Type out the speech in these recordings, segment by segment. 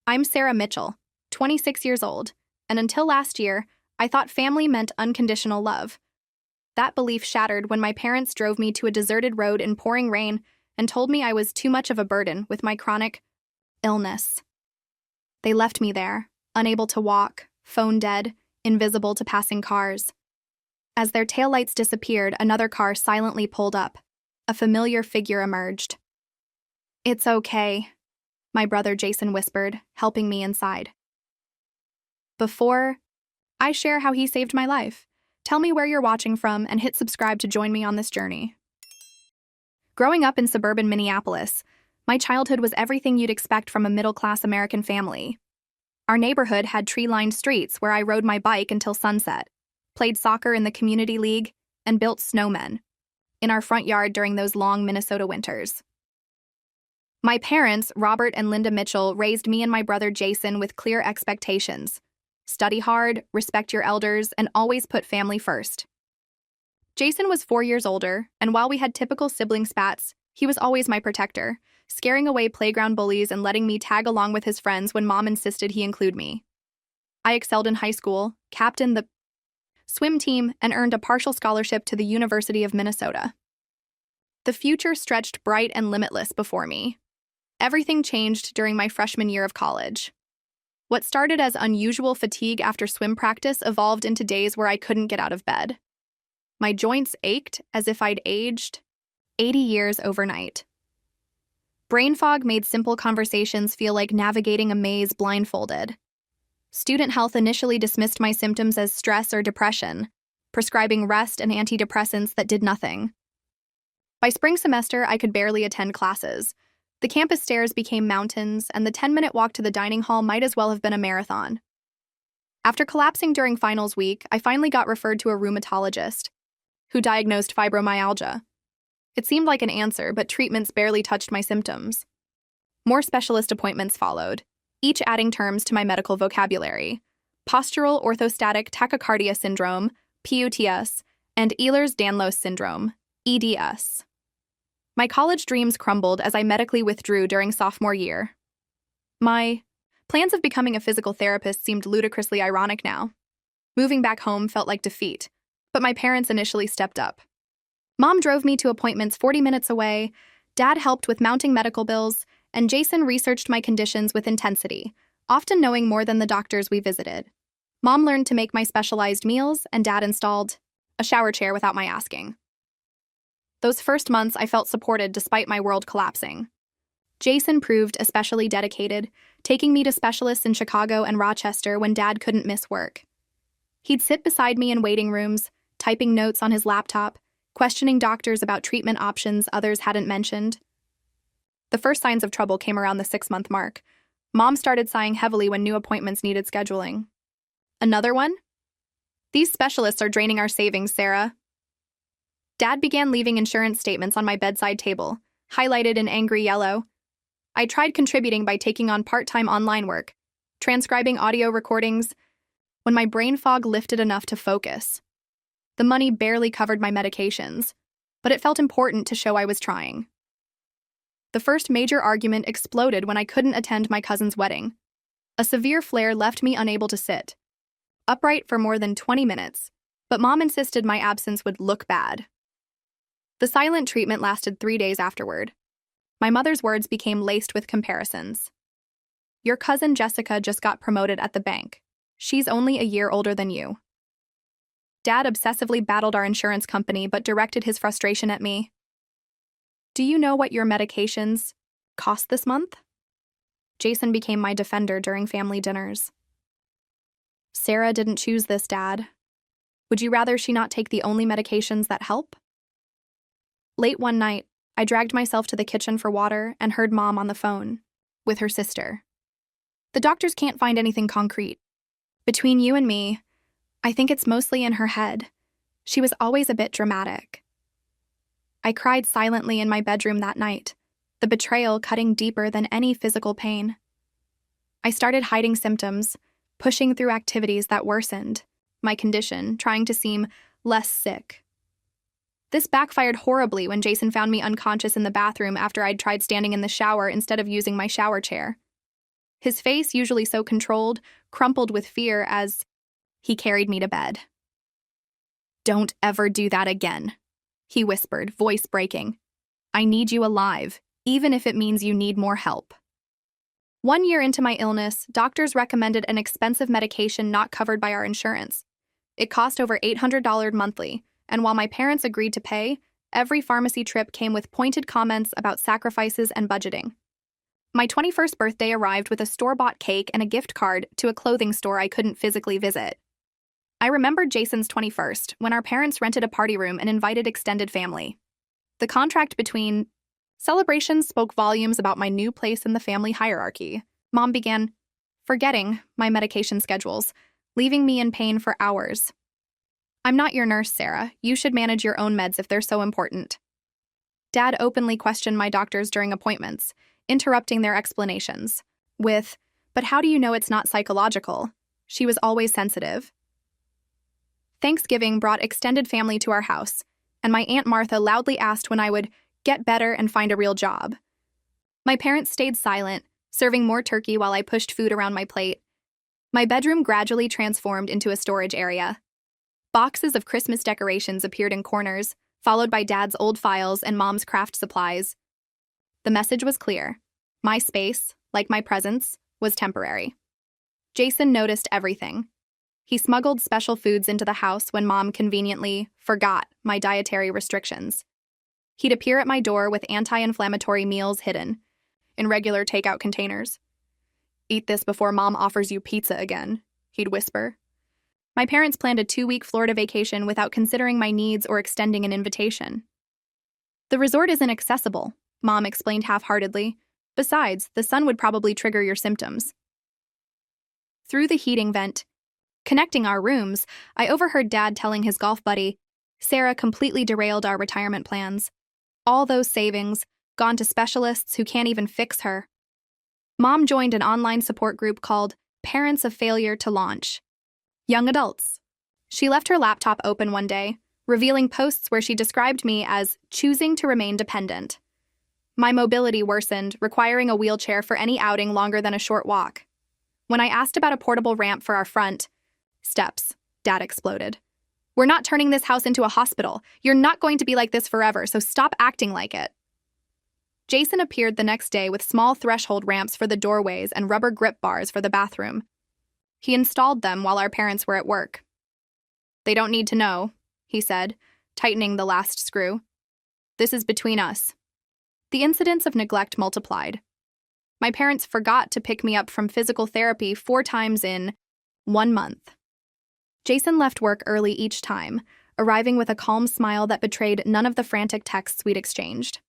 I'm Sarah Mitchell, 26 years old, and until last year, I thought family meant unconditional love. That belief shattered when my parents drove me to a deserted road in pouring rain and told me I was too much of a burden with my chronic illness. They left me there, unable to walk, phone dead, invisible to passing cars. As their taillights disappeared, another car silently pulled up. A familiar figure emerged. "It's okay," my brother Jason whispered, helping me inside. Before I share how he saved my life, tell me where you're watching from and hit subscribe to join me on this journey. Growing up in suburban Minneapolis, my childhood was everything you'd expect from a middle-class American family. Our neighborhood had tree-lined streets where I rode my bike until sunset, played soccer in the community league, and built snowmen in our front yard during those long Minnesota winters. My parents, Robert and Linda Mitchell, raised me and my brother Jason with clear expectations. Study hard, respect your elders, and always put family first. Jason was 4 years older, and while we had typical sibling spats, he was always my protector, scaring away playground bullies and letting me tag along with his friends when Mom insisted he include me. I excelled in high school, captained the swim team, and earned a partial scholarship to the University of Minnesota. The future stretched bright and limitless before me. Everything changed during my freshman year of college. What started as unusual fatigue after swim practice evolved into days where I couldn't get out of bed. My joints ached as if I'd aged 80 years overnight. Brain fog made simple conversations feel like navigating a maze blindfolded. Student health initially dismissed my symptoms as stress or depression, prescribing rest and antidepressants that did nothing. By spring semester, I could barely attend classes. The campus stairs became mountains, and the 10-minute walk to the dining hall might as well have been a marathon. After collapsing during finals week, I finally got referred to a rheumatologist, who diagnosed fibromyalgia. It seemed like an answer, but treatments barely touched my symptoms. More specialist appointments followed, each adding terms to my medical vocabulary: postural orthostatic tachycardia syndrome, POTS, and Ehlers-Danlos syndrome, EDS. My college dreams crumbled as I medically withdrew during sophomore year. My plans of becoming a physical therapist seemed ludicrously ironic now. Moving back home felt like defeat, but my parents initially stepped up. Mom drove me to appointments 40 minutes away, Dad helped with mounting medical bills, and Jason researched my conditions with intensity, often knowing more than the doctors we visited. Mom learned to make my specialized meals, and Dad installed a shower chair without my asking. Those first months, I felt supported despite my world collapsing. Jason proved especially dedicated, taking me to specialists in Chicago and Rochester when Dad couldn't miss work. He'd sit beside me in waiting rooms, typing notes on his laptop, questioning doctors about treatment options others hadn't mentioned. The first signs of trouble came around the 6-month mark. Mom started sighing heavily when new appointments needed scheduling. "Another one? These specialists are draining our savings, Sarah." Dad began leaving insurance statements on my bedside table, highlighted in angry yellow. I tried contributing by taking on part-time online work, transcribing audio recordings, when my brain fog lifted enough to focus. The money barely covered my medications, but it felt important to show I was trying. The first major argument exploded when I couldn't attend my cousin's wedding. A severe flare left me unable to sit upright for more than 20 minutes, but Mom insisted my absence would look bad. The silent treatment lasted 3 days afterward. My mother's words became laced with comparisons. "Your cousin Jessica just got promoted at the bank. She's only a year older than you." Dad obsessively battled our insurance company but directed his frustration at me. "Do you know what your medications cost this month?" Jason became my defender during family dinners. "Sarah didn't choose this, Dad. Would you rather she not take the only medications that help?" Late one night, I dragged myself to the kitchen for water and heard Mom on the phone with her sister. "The doctors can't find anything concrete. Between you and me, I think it's mostly in her head. She was always a bit dramatic." I cried silently in my bedroom that night, the betrayal cutting deeper than any physical pain. I started hiding symptoms, pushing through activities that worsened my condition, trying to seem less sick. This backfired horribly when Jason found me unconscious in the bathroom after I'd tried standing in the shower instead of using my shower chair. His face, usually so controlled, crumpled with fear as he carried me to bed. "Don't ever do that again," he whispered, voice breaking. "I need you alive, even if it means you need more help." 1 year into my illness, doctors recommended an expensive medication not covered by our insurance. It cost over $800 monthly, and while my parents agreed to pay, every pharmacy trip came with pointed comments about sacrifices and budgeting. My 21st birthday arrived with a store-bought cake and a gift card to a clothing store I couldn't physically visit. I remembered Jason's 21st, when our parents rented a party room and invited extended family. The contract between celebrations spoke volumes about my new place in the family hierarchy. Mom began forgetting my medication schedules, leaving me in pain for hours. "I'm not your nurse, Sarah. You should manage your own meds if they're so important." Dad openly questioned my doctors during appointments, interrupting their explanations with, "But how do you know it's not psychological? She was always sensitive." Thanksgiving brought extended family to our house, and my Aunt Martha loudly asked when I would get better and find a real job. My parents stayed silent, serving more turkey while I pushed food around my plate. My bedroom gradually transformed into a storage area. Boxes of Christmas decorations appeared in corners, followed by Dad's old files and Mom's craft supplies. The message was clear. My space, like my presence, was temporary. Jason noticed everything. He smuggled special foods into the house when Mom conveniently forgot my dietary restrictions. He'd appear at my door with anti-inflammatory meals hidden in regular takeout containers. "Eat this before Mom offers you pizza again," he'd whisper. My parents planned a 2-week Florida vacation without considering my needs or extending an invitation. "The resort isn't accessible," Mom explained half-heartedly. "Besides, the sun would probably trigger your symptoms." Through the heating vent, connecting our rooms, I overheard Dad telling his golf buddy, "Sarah completely derailed our retirement plans. All those savings, gone to specialists who can't even fix her." Mom joined an online support group called Parents of Failure to Launch Young Adults. She left her laptop open one day, revealing posts where she described me as choosing to remain dependent. My mobility worsened, requiring a wheelchair for any outing longer than a short walk. When I asked about a portable ramp for our front steps, Dad exploded. "We're not turning this house into a hospital. You're not going to be like this forever, so stop acting like it." Jason appeared the next day with small threshold ramps for the doorways and rubber grip bars for the bathroom. He installed them while our parents were at work. "They don't need to know," he said, tightening the last screw. "This is between us." The incidents of neglect multiplied. My parents forgot to pick me up from physical therapy 4 times in 1 month. Jason left work early each time, arriving with a calm smile that betrayed none of the frantic texts we'd exchanged.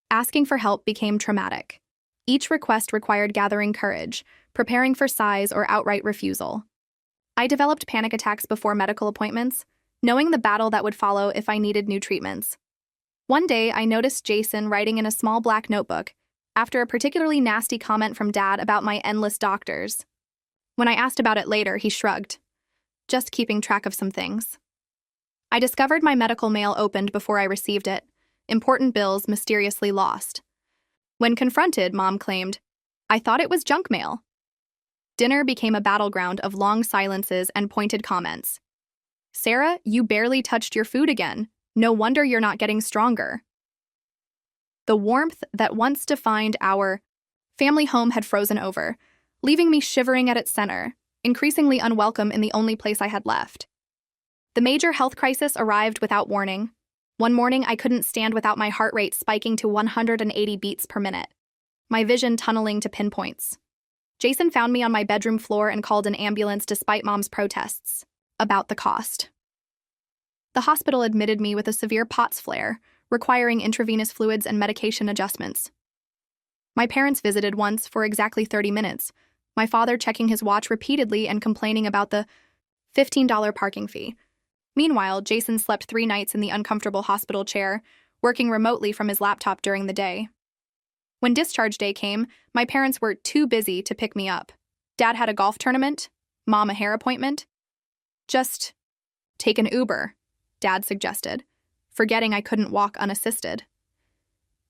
Asking for help became traumatic. Each request required gathering courage, preparing for sighs or outright refusal. I developed panic attacks before medical appointments, knowing the battle that would follow if I needed new treatments. One day, I noticed Jason writing in a small black notebook after a particularly nasty comment from Dad about my endless doctors. When I asked about it later, he shrugged, just keeping track of some things. I discovered my medical mail opened before I received it, important bills mysteriously lost. When confronted, Mom claimed, "I thought it was junk mail." Dinner became a battleground of long silences and pointed comments. "Sarah, you barely touched your food again. No wonder you're not getting stronger." The warmth that once defined our family home had frozen over, leaving me shivering at its center, increasingly unwelcome in the only place I had left. The major health crisis arrived without warning. One morning, I couldn't stand without my heart rate spiking to 180 beats per minute, my vision tunneling to pinpoints. Jason found me on my bedroom floor and called an ambulance despite Mom's protests about the cost. The hospital admitted me with a severe POTS flare, requiring intravenous fluids and medication adjustments. My parents visited once for exactly 30 minutes, my father checking his watch repeatedly and complaining about the $15 parking fee. Meanwhile, Jason slept 3 nights in the uncomfortable hospital chair, working remotely from his laptop during the day. When discharge day came, my parents were too busy to pick me up. Dad had a golf tournament, Mom a hair appointment. "Just take an Uber," Dad suggested, forgetting I couldn't walk unassisted.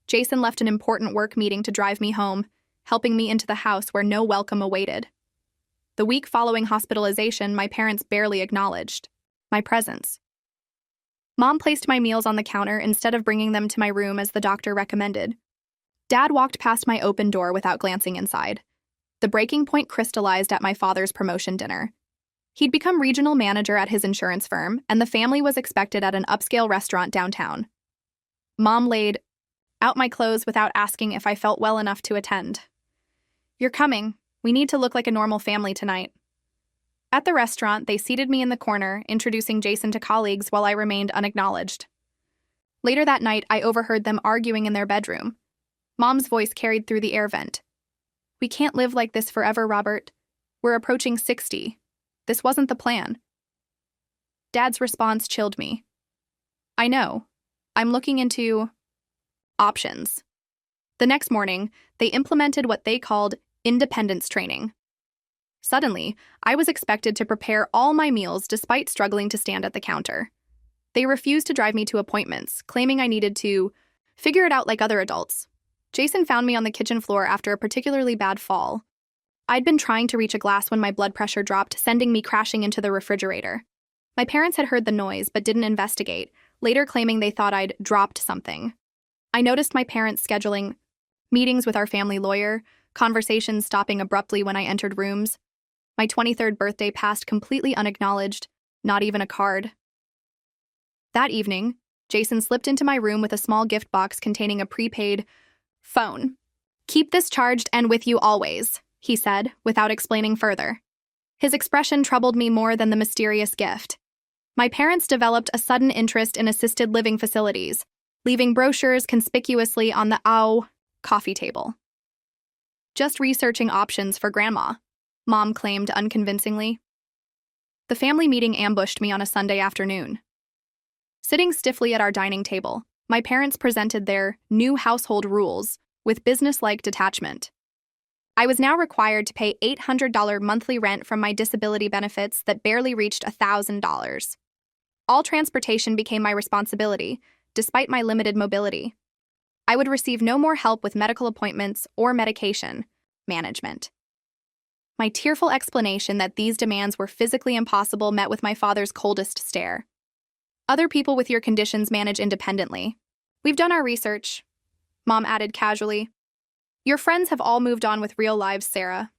Jason left an important work meeting to drive me home, helping me into the house where no welcome awaited. The week following hospitalization, my parents barely acknowledged my presence. Mom placed my meals on the counter instead of bringing them to my room as the doctor recommended. Dad walked past my open door without glancing inside. The breaking point crystallized at my father's promotion dinner. He'd become regional manager at his insurance firm, and the family was expected at an upscale restaurant downtown. Mom laid out my clothes without asking if I felt well enough to attend. "You're coming. We need to look like a normal family tonight." At the restaurant, they seated me in the corner, introducing Jason to colleagues while I remained unacknowledged. Later that night, I overheard them arguing in their bedroom. Mom's voice carried through the air vent. "We can't live like this forever, Robert. We're approaching 60. This wasn't the plan." Dad's response chilled me. "I know. I'm looking into options." The next morning, they implemented what they called independence training. Suddenly, I was expected to prepare all my meals despite struggling to stand at the counter. They refused to drive me to appointments, claiming I needed to figure it out like other adults. Jason found me on the kitchen floor after a particularly bad fall. I'd been trying to reach a glass when my blood pressure dropped, sending me crashing into the refrigerator. My parents had heard the noise but didn't investigate, later claiming they thought I'd dropped something. I noticed my parents scheduling meetings with our family lawyer, conversations stopping abruptly when I entered rooms. My 23rd birthday passed completely unacknowledged, not even a card. That evening, Jason slipped into my room with a small gift box containing a prepaid phone. "Keep this charged and with you always," he said, without explaining further. His expression troubled me more than the mysterious gift. My parents developed a sudden interest in assisted living facilities, leaving brochures conspicuously on the coffee table. "Just researching options for Grandma," Mom claimed unconvincingly. The family meeting ambushed me on a Sunday afternoon. Sitting stiffly at our dining table, my parents presented their new household rules with business-like detachment. I was now required to pay $800 monthly rent from my disability benefits that barely reached $1,000. All transportation became my responsibility, despite my limited mobility. I would receive no more help with medical appointments or medication management. My tearful explanation that these demands were physically impossible met with my father's coldest stare. "Other people with your conditions manage independently. We've done our research," Mom added casually. "Your friends have all moved on with real lives, Sarah.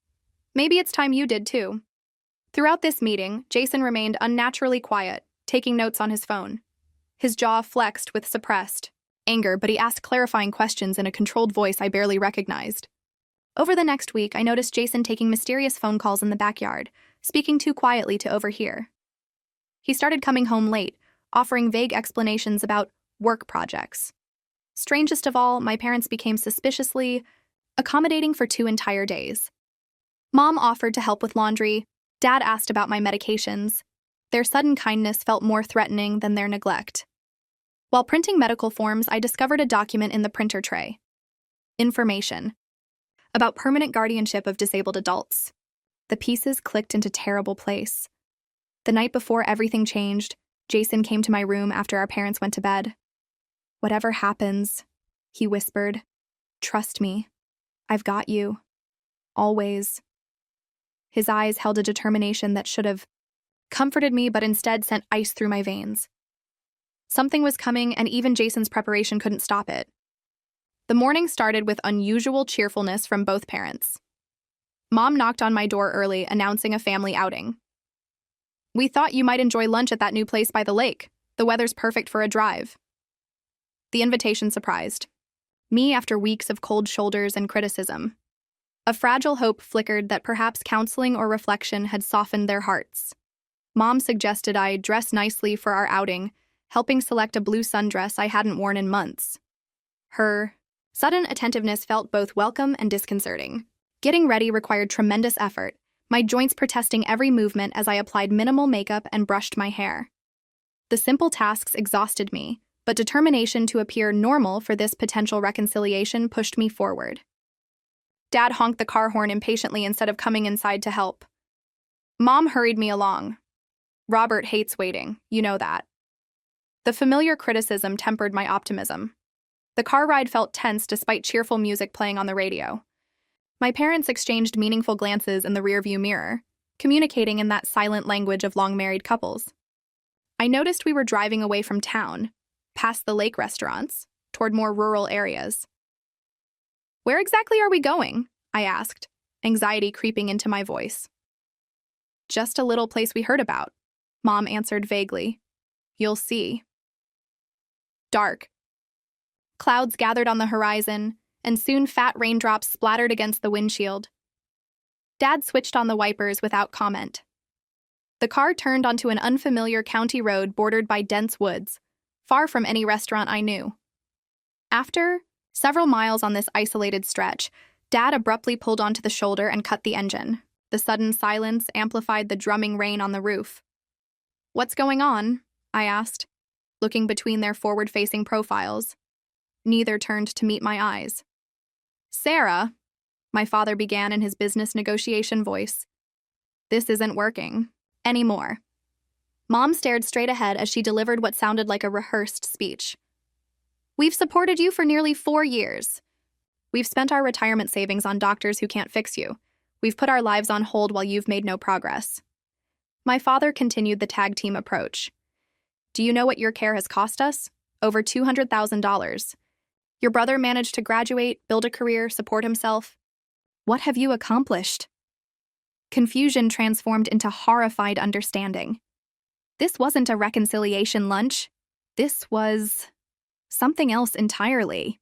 Maybe it's time you did too." Throughout this meeting, Jason remained unnaturally quiet, taking notes on his phone. His jaw flexed with suppressed anger, but he asked clarifying questions in a controlled voice I barely recognized. Over the next week, I noticed Jason taking mysterious phone calls in the backyard, speaking too quietly to overhear. He started coming home late, offering vague explanations about work projects. Strangest of all, my parents became suspiciously accommodating for 2 entire days. Mom offered to help with laundry. Dad asked about my medications. Their sudden kindness felt more threatening than their neglect. While printing medical forms, I discovered a document in the printer tray. Information about permanent guardianship of disabled adults. The pieces clicked into terrible place. The night before everything changed, Jason came to my room after our parents went to bed. "Whatever happens," he whispered, "trust me. I've got you. Always." His eyes held a determination that should have comforted me but instead sent ice through my veins. Something was coming, and even Jason's preparation couldn't stop it. The morning started with unusual cheerfulness from both parents. Mom knocked on my door early, announcing a family outing. "We thought you might enjoy lunch at that new place by the lake. The weather's perfect for a drive." The invitation surprised me after weeks of cold shoulders and criticism. A fragile hope flickered that perhaps counseling or reflection had softened their hearts. Mom suggested I dress nicely for our outing, helping select a blue sundress I hadn't worn in months. Her sudden attentiveness felt both welcome and disconcerting. Getting ready required tremendous effort, my joints protesting every movement as I applied minimal makeup and brushed my hair. The simple tasks exhausted me, but determination to appear normal for this potential reconciliation pushed me forward. Dad honked the car horn impatiently instead of coming inside to help. Mom hurried me along. "Robert hates waiting, you know that." The familiar criticism tempered my optimism. The car ride felt tense despite cheerful music playing on the radio. My parents exchanged meaningful glances in the rearview mirror, communicating in that silent language of long-married couples. I noticed we were driving away from town, past the lake restaurants, toward more rural areas. "Where exactly are we going?" I asked, anxiety creeping into my voice. "Just a little place we heard about," Mom answered vaguely. "You'll see." Dark. Clouds gathered on the horizon, and soon fat raindrops splattered against the windshield. Dad switched on the wipers without comment. The car turned onto an unfamiliar county road bordered by dense woods, far from any restaurant I knew. After several miles on this isolated stretch, Dad abruptly pulled onto the shoulder and cut the engine. The sudden silence amplified the drumming rain on the roof. "What's going on?" I asked, looking between their forward-facing profiles. Neither turned to meet my eyes. "Sarah," my father began in his business negotiation voice, "this isn't working anymore." Mom stared straight ahead as she delivered what sounded like a rehearsed speech. "We've supported you for nearly 4 years. We've spent our retirement savings on doctors who can't fix you. We've put our lives on hold while you've made no progress." My father continued the tag team approach. "Do you know what your care has cost us? Over $200,000. Your brother managed to graduate, build a career, support himself. What have you accomplished?" Confusion transformed into horrified understanding. This wasn't a reconciliation lunch. This was something else entirely.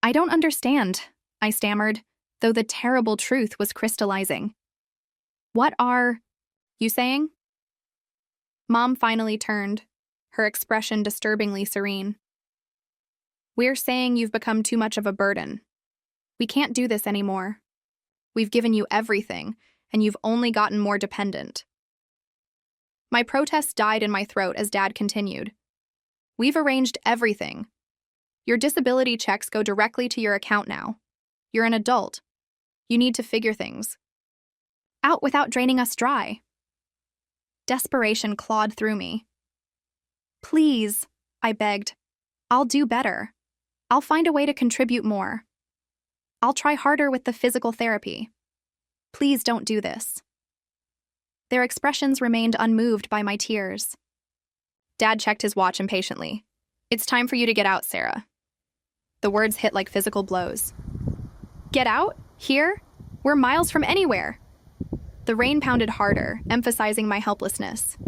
"I don't understand," I stammered, though the terrible truth was crystallizing. "What are you saying?" Mom finally turned, her expression disturbingly serene. "We're saying you've become too much of a burden. We can't do this anymore. We've given you everything, and you've only gotten more dependent." My protest died in my throat as Dad continued. "We've arranged everything. Your disability checks go directly to your account now. You're an adult. You need to figure things out without draining us dry." Desperation clawed through me. "Please," I begged. "I'll do better. I'll find a way to contribute more. I'll try harder with the physical therapy. Please don't do this." Their expressions remained unmoved by my tears. Dad checked his watch impatiently. "It's time for you to get out, Sarah." The words hit like physical blows. "Get out? Here? We're miles from anywhere." The rain pounded harder, emphasizing my helplessness.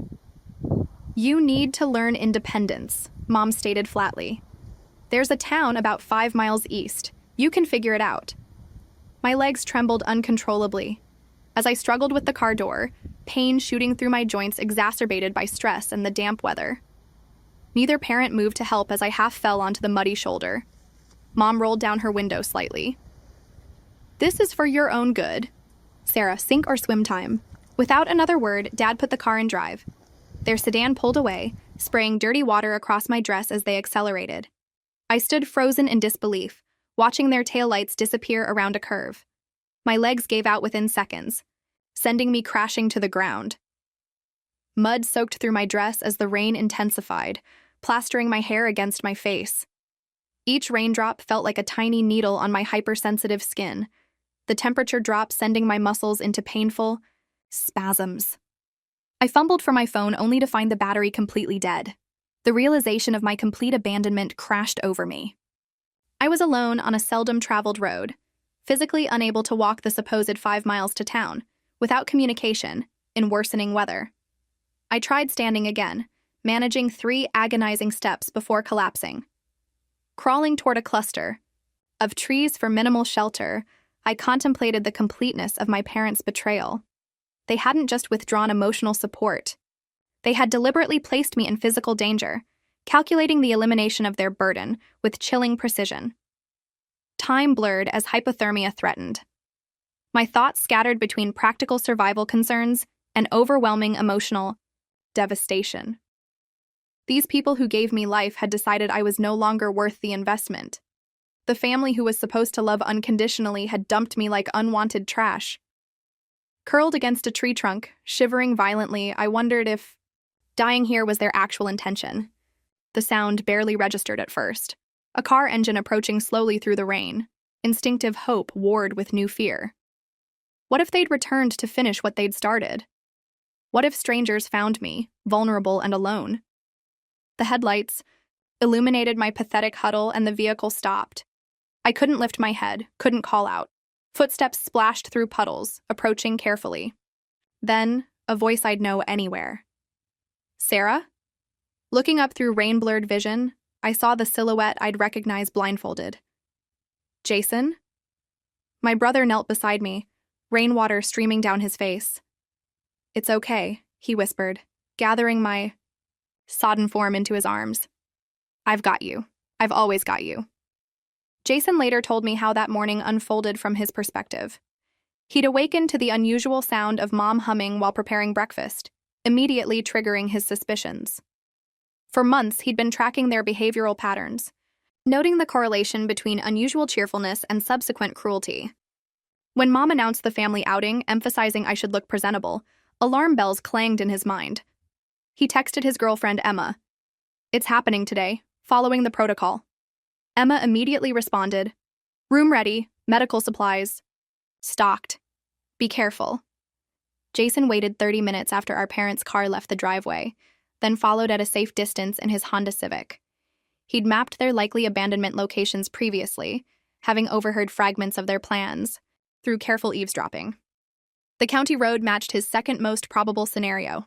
"You need to learn independence," Mom stated flatly. "There's a town about 5 miles east. You can figure it out." My legs trembled uncontrollably. As I struggled with the car door, pain shooting through my joints exacerbated by stress and the damp weather. Neither parent moved to help as I half fell onto the muddy shoulder. Mom rolled down her window slightly. "This is for your own good. Sarah, sink or swim time." Without another word, Dad put the car in drive. Their sedan pulled away, spraying dirty water across my dress as they accelerated. I stood frozen in disbelief, watching their taillights disappear around a curve. My legs gave out within seconds, sending me crashing to the ground. Mud soaked through my dress as the rain intensified, plastering my hair against my face. Each raindrop felt like a tiny needle on my hypersensitive skin, the temperature drop sending my muscles into painful spasms. I fumbled for my phone only to find the battery completely dead. The realization of my complete abandonment crashed over me. I was alone on a seldom-traveled road, physically unable to walk the supposed 5 miles to town, without communication, in worsening weather. I tried standing again, managing 3 agonizing steps before collapsing. Crawling toward a cluster of trees for minimal shelter, I contemplated the completeness of my parents' betrayal. They hadn't just withdrawn emotional support. They had deliberately placed me in physical danger, calculating the elimination of their burden with chilling precision. Time blurred as hypothermia threatened. My thoughts scattered between practical survival concerns and overwhelming emotional devastation. These people who gave me life had decided I was no longer worth the investment. The family who was supposed to love unconditionally had dumped me like unwanted trash. Curled against a tree trunk, shivering violently, I wondered if dying here was their actual intention. The sound barely registered at first. A car engine approaching slowly through the rain. Instinctive hope warred with new fear. What if they'd returned to finish what they'd started? What if strangers found me, vulnerable and alone? The headlights illuminated my pathetic huddle and the vehicle stopped. I couldn't lift my head, couldn't call out. Footsteps splashed through puddles, approaching carefully. Then, a voice I'd know anywhere. Sarah? Looking up through rain-blurred vision, I saw the silhouette I'd recognize blindfolded. Jason? My brother knelt beside me, rainwater streaming down his face. It's okay, he whispered, gathering my sodden form into his arms. I've got you. I've always got you. Jason later told me how that morning unfolded from his perspective. He'd awakened to the unusual sound of Mom humming while preparing breakfast, immediately triggering his suspicions. For months, he'd been tracking their behavioral patterns, noting the correlation between unusual cheerfulness and subsequent cruelty. When Mom announced the family outing, emphasizing I should look presentable, alarm bells clanged in his mind. He texted his girlfriend, Emma. It's happening today, following the protocol. Emma immediately responded, room ready, medical supplies, stocked. Be careful. Jason waited 30 minutes after our parents' car left the driveway, then followed at a safe distance in his Honda Civic. He'd mapped their likely abandonment locations previously, having overheard fragments of their plans, through careful eavesdropping. The county road matched his second most probable scenario.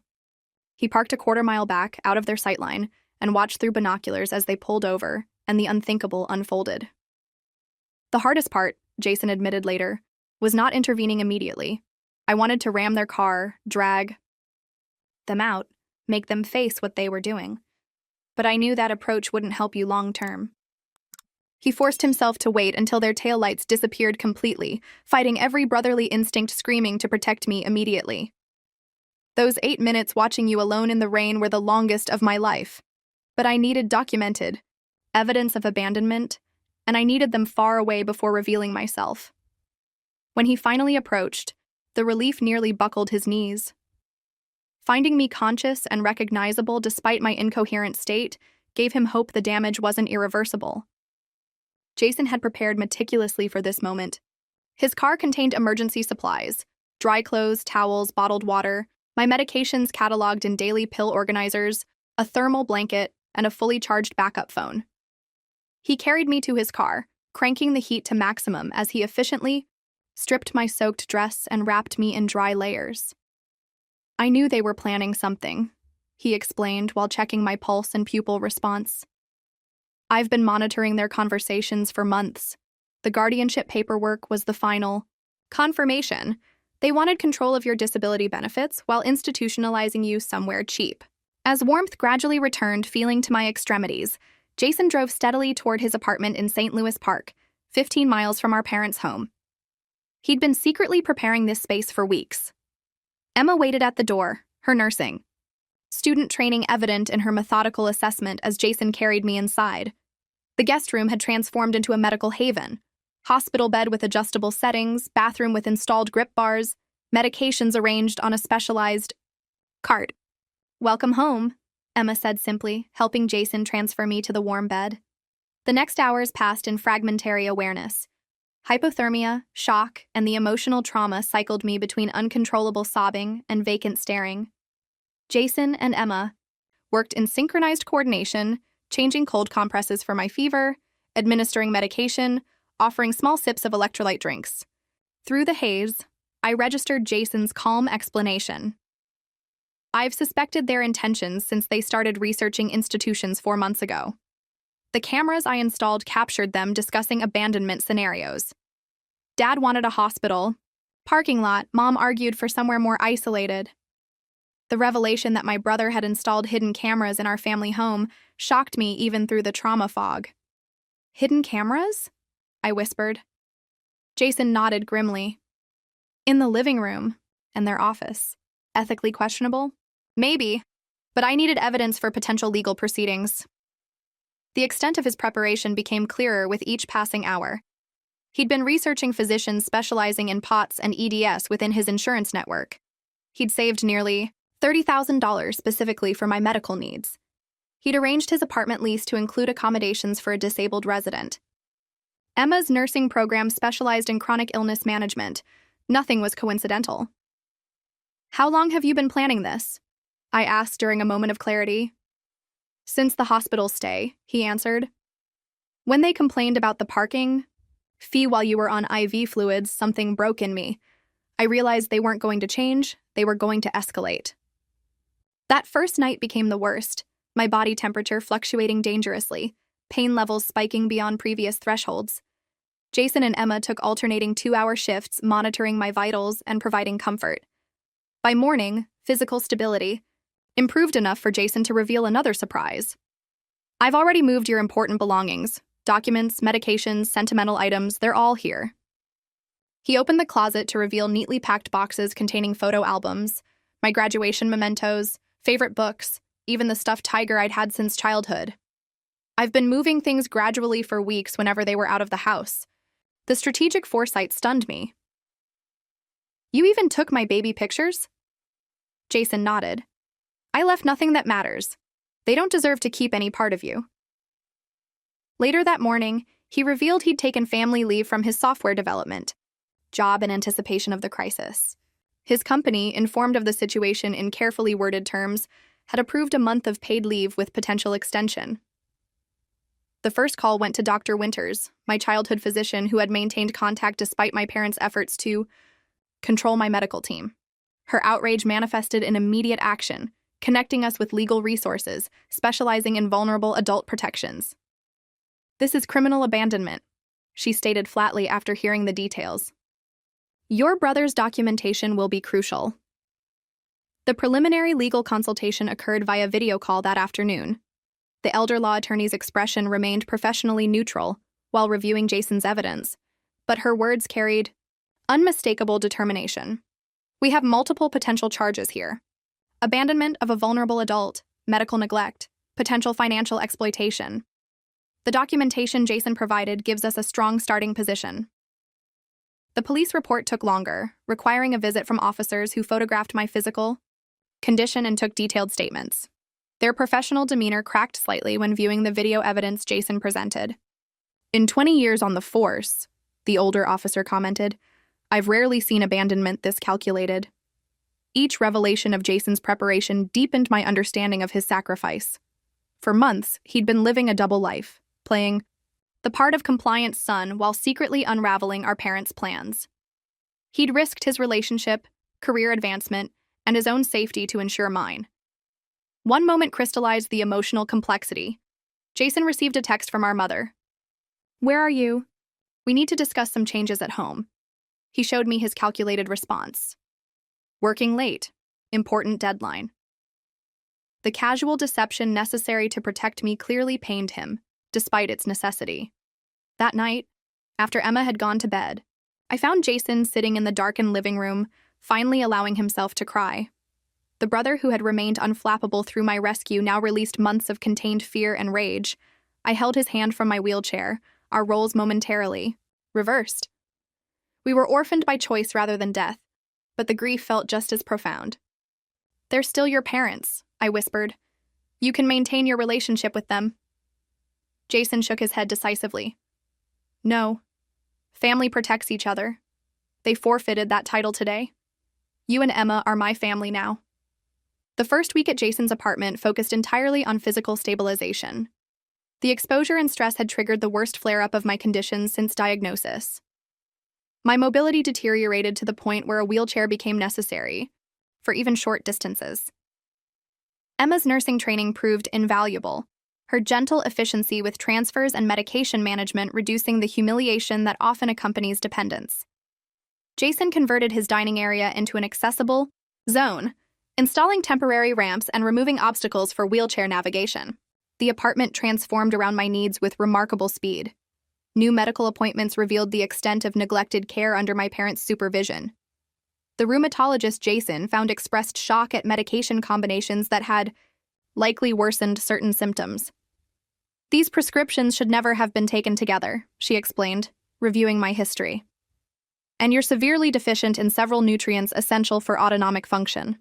He parked a quarter-mile back, out of their sightline, and watched through binoculars as they pulled over, and the unthinkable unfolded. The hardest part, Jason admitted later, was not intervening immediately. I wanted to ram their car, drag them out, make them face what they were doing. But I knew that approach wouldn't help you long-term. He forced himself to wait until their taillights disappeared completely, fighting every brotherly instinct screaming to protect me immediately. Those 8 minutes watching you alone in the rain were the longest of my life. But I needed documented evidence of abandonment, and I needed them far away before revealing myself. When he finally approached, the relief nearly buckled his knees. Finding me conscious and recognizable despite my incoherent state gave him hope the damage wasn't irreversible. Jason had prepared meticulously for this moment. His car contained emergency supplies, dry clothes, towels, bottled water, my medications cataloged in daily pill organizers, a thermal blanket, and a fully charged backup phone. He carried me to his car, cranking the heat to maximum as he efficiently stripped my soaked dress and wrapped me in dry layers. I knew they were planning something, he explained while checking my pulse and pupil response. I've been monitoring their conversations for months. The guardianship paperwork was the final confirmation. They wanted control of your disability benefits while institutionalizing you somewhere cheap. As warmth gradually returned, feeling to my extremities, Jason drove steadily toward his apartment in St. Louis Park, 15 miles from our parents' home. He'd been secretly preparing this space for weeks. Emma waited at the door, her nursing student training evident in her methodical assessment as Jason carried me inside. The guest room had transformed into a medical haven. Hospital bed with adjustable settings, bathroom with installed grip bars, medications arranged on a specialized cart. Welcome home, Emma said simply, helping Jason transfer me to the warm bed. The next hours passed in fragmentary awareness. Hypothermia, shock, and the emotional trauma cycled me between uncontrollable sobbing and vacant staring. Jason and Emma worked in synchronized coordination, changing cold compresses for my fever, administering medication, offering small sips of electrolyte drinks. Through the haze, I registered Jason's calm explanation. I've suspected their intentions since they started researching institutions 4 months ago. The cameras I installed captured them discussing abandonment scenarios. Dad wanted a hospital. Parking lot, Mom argued for somewhere more isolated. The revelation that my brother had installed hidden cameras in our family home shocked me even through the trauma fog. Hidden cameras? I whispered. Jason nodded grimly. In the living room and their office. Ethically questionable? Maybe, but I needed evidence for potential legal proceedings. The extent of his preparation became clearer with each passing hour. He'd been researching physicians specializing in POTS and EDS within his insurance network. He'd saved nearly $30,000 specifically for my medical needs. He'd arranged his apartment lease to include accommodations for a disabled resident. Emma's nursing program specialized in chronic illness management. Nothing was coincidental. "How long have you been planning this?" I asked during a moment of clarity. "Since the hospital stay," he answered. "When they complained about the parking fee while you were on IV fluids, something broke in me. I realized they weren't going to change, they were going to escalate." That first night became the worst, my body temperature fluctuating dangerously, pain levels spiking beyond previous thresholds. Jason and Emma took alternating 2-hour shifts, monitoring my vitals and providing comfort. By morning, physical stability improved enough for Jason to reveal another surprise. "I've already moved your important belongings. Documents, medications, sentimental items, they're all here." He opened the closet to reveal neatly packed boxes containing photo albums, my graduation mementos, favorite books, even the stuffed tiger I'd had since childhood. I've been moving things gradually for weeks whenever they were out of the house. The strategic foresight stunned me. "You even took my baby pictures?" Jason nodded. "I left nothing that matters. They don't deserve to keep any part of you." Later that morning, he revealed he'd taken family leave from his software development job in anticipation of the crisis. His company, informed of the situation in carefully worded terms, had approved a month of paid leave with potential extension. The first call went to Dr. Winters, my childhood physician who had maintained contact despite my parents' efforts to control my medical team. Her outrage manifested in immediate action, connecting us with legal resources, specializing in vulnerable adult protections. "This is criminal abandonment," she stated flatly after hearing the details. "Your brother's documentation will be crucial." The preliminary legal consultation occurred via video call that afternoon. The elder law attorney's expression remained professionally neutral while reviewing Jason's evidence, but her words carried unmistakable determination. "We have multiple potential charges here: abandonment of a vulnerable adult, medical neglect, potential financial exploitation. The documentation Jason provided gives us a strong starting position." The police report took longer, requiring a visit from officers who photographed my physical condition and took detailed statements. Their professional demeanor cracked slightly when viewing the video evidence Jason presented. "In 20 years on the force," the older officer commented, "I've rarely seen abandonment this calculated." Each revelation of Jason's preparation deepened my understanding of his sacrifice. For months, he'd been living a double life, playing the part of compliant son while secretly unraveling our parents' plans. He'd risked his relationship, career advancement, and his own safety to ensure mine. One moment crystallized the emotional complexity. Jason received a text from our mother. "Where are you? We need to discuss some changes at home." He showed me his calculated response. "Working late. Important deadline." The casual deception necessary to protect me clearly pained him, despite its necessity. That night, after Emma had gone to bed, I found Jason sitting in the darkened living room, finally allowing himself to cry. The brother who had remained unflappable through my rescue now released months of contained fear and rage. I held his hand from my wheelchair, our roles momentarily reversed. We were orphaned by choice rather than death, but the grief felt just as profound. "They're still your parents," I whispered. "You can maintain your relationship with them." Jason shook his head decisively. "No. Family protects each other. They forfeited that title today. You and Emma are my family now." The first week at Jason's apartment focused entirely on physical stabilization. The exposure and stress had triggered the worst flare-up of my conditions since diagnosis. My mobility deteriorated to the point where a wheelchair became necessary, for even short distances. Emma's nursing training proved invaluable, her gentle efficiency with transfers and medication management reducing the humiliation that often accompanies dependence. Jason converted his dining area into an accessible zone, installing temporary ramps and removing obstacles for wheelchair navigation. The apartment transformed around my needs with remarkable speed. New medical appointments revealed the extent of neglected care under my parents' supervision. The rheumatologist Jason found expressed shock at medication combinations that had likely worsened certain symptoms. "These prescriptions should never have been taken together," she explained, reviewing my history. "And you're severely deficient in several nutrients essential for autonomic function."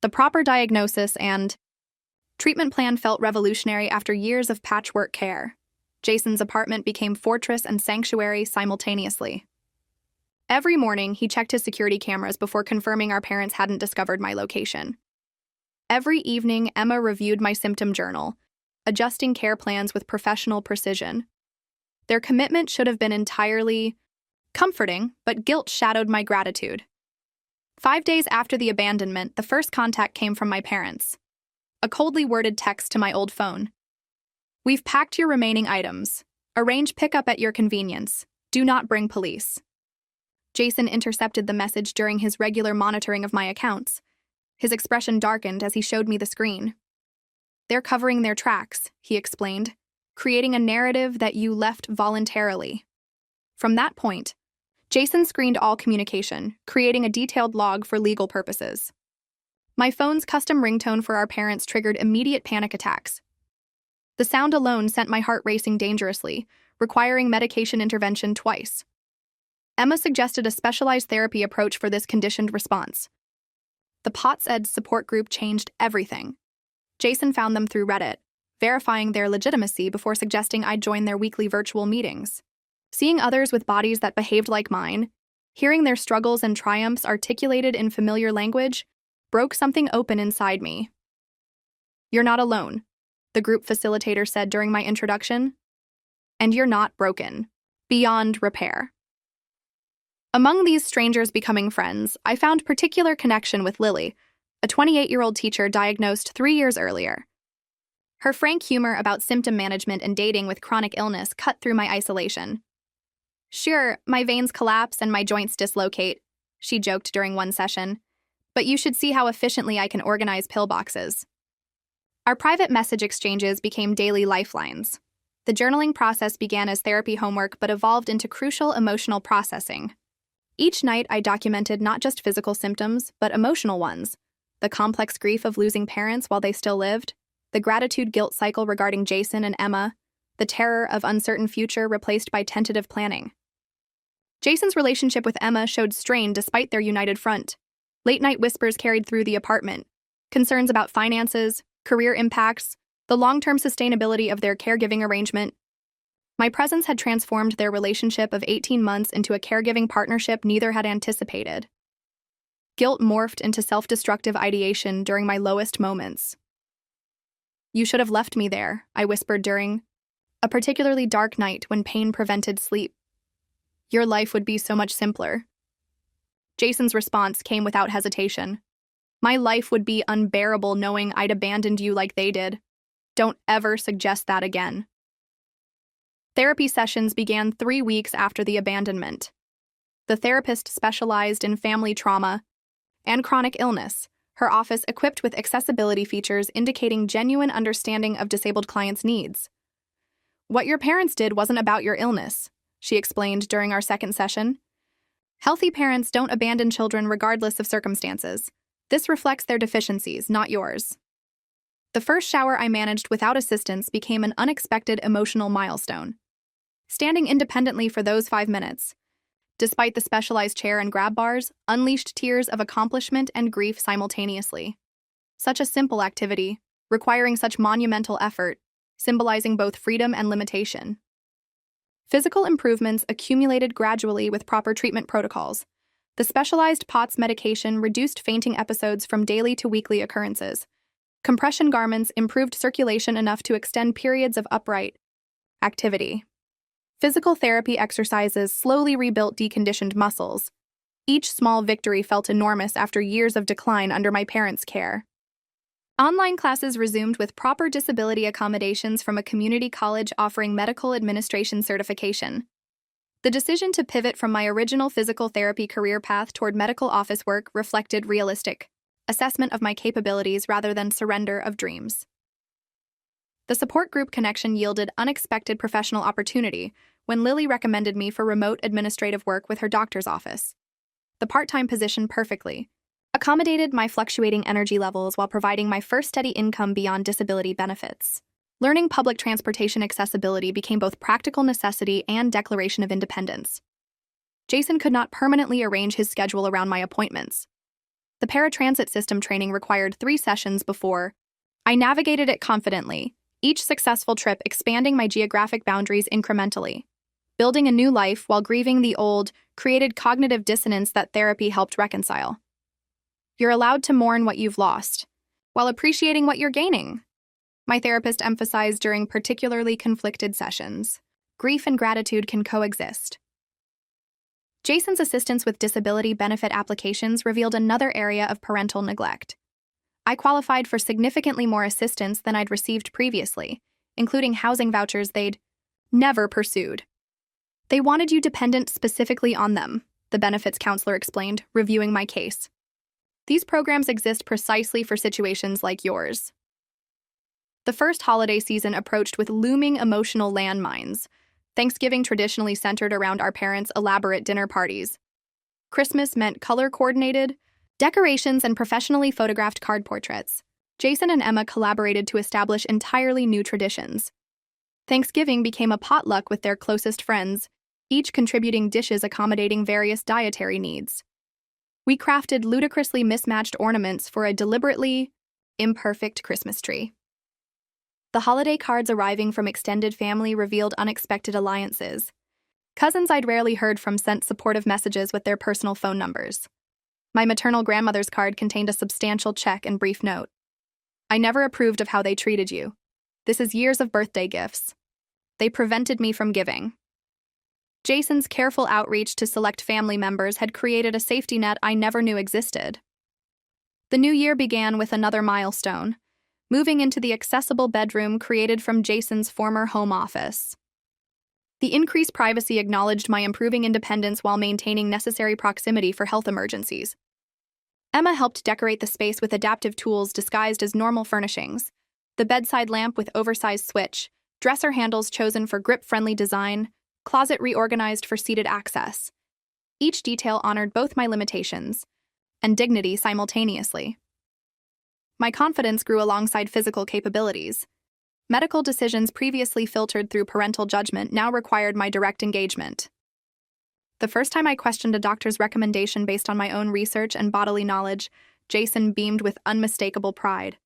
The proper diagnosis and treatment plan felt revolutionary after years of patchwork care. Jason's apartment became fortress and sanctuary simultaneously. Every morning, he checked his security cameras before confirming our parents hadn't discovered my location. Every evening, Emma reviewed my symptom journal, adjusting care plans with professional precision. Their commitment should have been entirely comforting, but guilt shadowed my gratitude. 5 days after the abandonment, the first contact came from my parents. A coldly worded text to my old phone. "We've packed your remaining items. Arrange pickup at your convenience. Do not bring police." Jason intercepted the message during his regular monitoring of my accounts. His expression darkened as he showed me the screen. "They're covering their tracks," he explained, "creating a narrative that you left voluntarily." From that point, Jason screened all communication, creating a detailed log for legal purposes. My phone's custom ringtone for our parents triggered immediate panic attacks. The sound alone sent my heart racing dangerously, requiring medication intervention twice. Emma suggested a specialized therapy approach for this conditioned response. The POTS and EDS support group changed everything. Jason found them through ReadIt, verifying their legitimacy before suggesting I join their weekly virtual meetings. Seeing others with bodies that behaved like mine, hearing their struggles and triumphs articulated in familiar language, broke something open inside me. "You're not alone," the group facilitator said during my introduction. "And you're not broken. Beyond repair." Among these strangers becoming friends, I found particular connection with Lily, a 28-year-old teacher diagnosed 3 years earlier. Her frank humor about symptom management and dating with chronic illness cut through my isolation. "Sure, my veins collapse and my joints dislocate," she joked during one session, "but you should see how efficiently I can organize pillboxes." Our private message exchanges became daily lifelines. The journaling process began as therapy homework but evolved into crucial emotional processing. Each night, I documented not just physical symptoms, but emotional ones: the complex grief of losing parents while they still lived, the gratitude-guilt cycle regarding Jason and Emma, the terror of uncertain future replaced by tentative planning. Jason's relationship with Emma showed strain despite their united front. Late-night whispers carried through the apartment, concerns about finances, career impacts, the long-term sustainability of their caregiving arrangement. My presence had transformed their relationship of 18 months into a caregiving partnership neither had anticipated. Guilt morphed into self-destructive ideation during my lowest moments. "You should have left me there," I whispered during a particularly dark night when pain prevented sleep. "Your life would be so much simpler." Jason's response came without hesitation. "My life would be unbearable knowing I'd abandoned you like they did. Don't ever suggest that again." Therapy sessions began 3 weeks after the abandonment. The therapist specialized in family trauma and chronic illness, her office equipped with accessibility features indicating genuine understanding of disabled clients' needs. "What your parents did wasn't about your illness," she explained during our second session. "Healthy parents don't abandon children regardless of circumstances. This reflects their deficiencies, not yours." The first shower I managed without assistance became an unexpected emotional milestone. Standing independently for those 5 minutes, despite the specialized chair and grab bars, unleashed tears of accomplishment and grief simultaneously. Such a simple activity, requiring such monumental effort, symbolizing both freedom and limitation. Physical improvements accumulated gradually with proper treatment protocols. The specialized POTS medication reduced fainting episodes from daily to weekly occurrences. Compression garments improved circulation enough to extend periods of upright activity. Physical therapy exercises slowly rebuilt deconditioned muscles. Each small victory felt enormous after years of decline under my parents' care. Online classes resumed with proper disability accommodations from a community college offering medical administration certification. The decision to pivot from my original physical therapy career path toward medical office work reflected realistic assessment of my capabilities rather than surrender of dreams. The support group connection yielded unexpected professional opportunity when Lily recommended me for remote administrative work with her doctor's office. The part-time position perfectly accommodated my fluctuating energy levels while providing my first steady income beyond disability benefits. Learning public transportation accessibility became both practical necessity and declaration of independence. Jason could not permanently arrange his schedule around my appointments. The paratransit system training required 3 sessions before I navigated it confidently, each successful trip expanding my geographic boundaries incrementally. Building a new life while grieving the old created cognitive dissonance that therapy helped reconcile. You're allowed to mourn what you've lost, while appreciating what you're gaining, my therapist emphasized during particularly conflicted sessions. Grief and gratitude can coexist. Jason's assistance with disability benefit applications revealed another area of parental neglect. I qualified for significantly more assistance than I'd received previously, including housing vouchers they'd never pursued. They wanted you dependent specifically on them, the benefits counselor explained, reviewing my case. These programs exist precisely for situations like yours. The first holiday season approached with looming emotional landmines. Thanksgiving traditionally centered around our parents' elaborate dinner parties. Christmas meant color-coordinated decorations and professionally photographed card portraits. Jason and Emma collaborated to establish entirely new traditions. Thanksgiving became a potluck with their closest friends, each contributing dishes accommodating various dietary needs. We crafted ludicrously mismatched ornaments for a deliberately imperfect Christmas tree. The holiday cards arriving from extended family revealed unexpected alliances. Cousins I'd rarely heard from sent supportive messages with their personal phone numbers. My maternal grandmother's card contained a substantial check and brief note. I never approved of how they treated you. This is years of birthday gifts. They prevented me from giving. Jason's careful outreach to select family members had created a safety net I never knew existed. The new year began with another milestone, moving into the accessible bedroom created from Jason's former home office. The increased privacy acknowledged my improving independence while maintaining necessary proximity for health emergencies. Emma helped decorate the space with adaptive tools disguised as normal furnishings: the bedside lamp with oversized switch, dresser handles chosen for grip-friendly design, closet reorganized for seated access. Each detail honored both my limitations and dignity simultaneously. My confidence grew alongside physical capabilities. Medical decisions previously filtered through parental judgment now required my direct engagement. The first time I questioned a doctor's recommendation based on my own research and bodily knowledge, Jason beamed with unmistakable pride.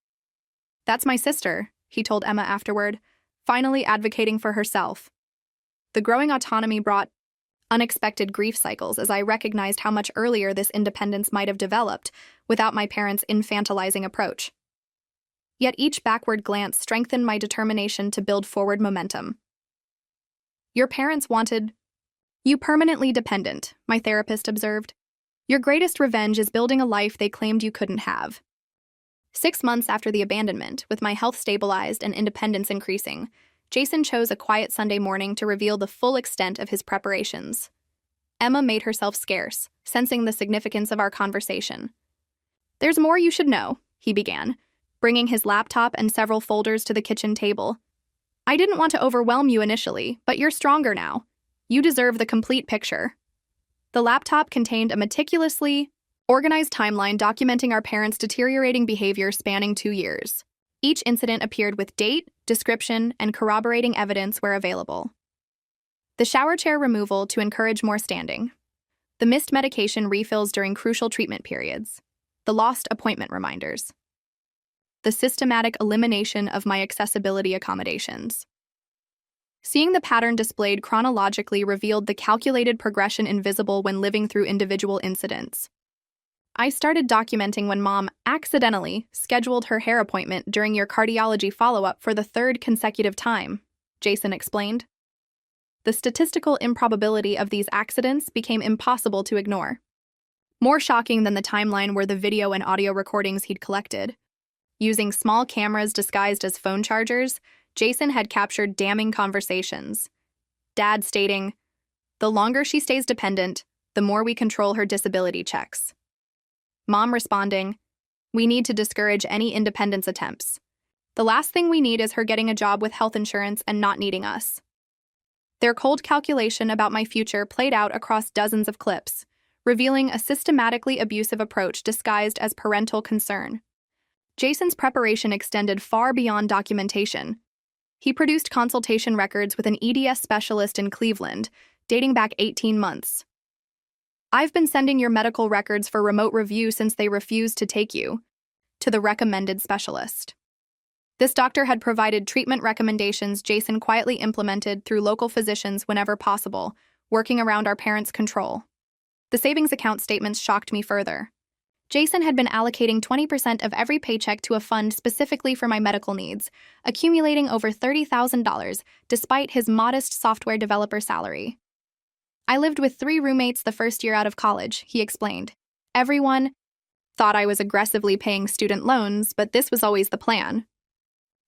"That's my sister," he told Emma afterward, finally advocating for herself. The growing autonomy brought unexpected grief cycles as I recognized how much earlier this independence might have developed without my parents' infantilizing approach. Yet each backward glance strengthened my determination to build forward momentum. "Your parents wanted you permanently dependent," my therapist observed. "Your greatest revenge is building a life they claimed you couldn't have." 6 months after the abandonment, with my health stabilized and independence increasing, Jason chose a quiet Sunday morning to reveal the full extent of his preparations. Emma made herself scarce, sensing the significance of our conversation. "There's more you should know," he began, bringing his laptop and several folders to the kitchen table. "I didn't want to overwhelm you initially, but you're stronger now. You deserve the complete picture." The laptop contained a meticulously organized timeline documenting our parents' deteriorating behavior spanning 2 years. Each incident appeared with date, description, and corroborating evidence where available. The shower chair removal to encourage more standing. The missed medication refills during crucial treatment periods. The lost appointment reminders. The systematic elimination of my accessibility accommodations. Seeing the pattern displayed chronologically revealed the calculated progression invisible when living through individual incidents. I started documenting when Mom accidentally scheduled her hair appointment during your cardiology follow-up for the 3rd consecutive time, Jason explained. The statistical improbability of these accidents became impossible to ignore. More shocking than the timeline were the video and audio recordings he'd collected. Using small cameras disguised as phone chargers, Jason had captured damning conversations. Dad stating, "The longer she stays dependent, the more we control her disability checks." Mom responding, "We need to discourage any independence attempts. The last thing we need is her getting a job with health insurance and not needing us." Their cold calculation about my future played out across dozens of clips, revealing a systematically abusive approach disguised as parental concern. Jason's preparation extended far beyond documentation. He produced consultation records with an EDS specialist in Cleveland, dating back 18 months. "I've been sending your medical records for remote review since they refused to take you," to the recommended specialist. This doctor had provided treatment recommendations Jason quietly implemented through local physicians whenever possible, working around our parents' control. The savings account statements shocked me further. Jason had been allocating 20% of every paycheck to a fund specifically for my medical needs, accumulating over $30,000 despite his modest software developer salary. I lived with 3 roommates the first year out of college, he explained. Everyone thought I was aggressively paying student loans, but this was always the plan.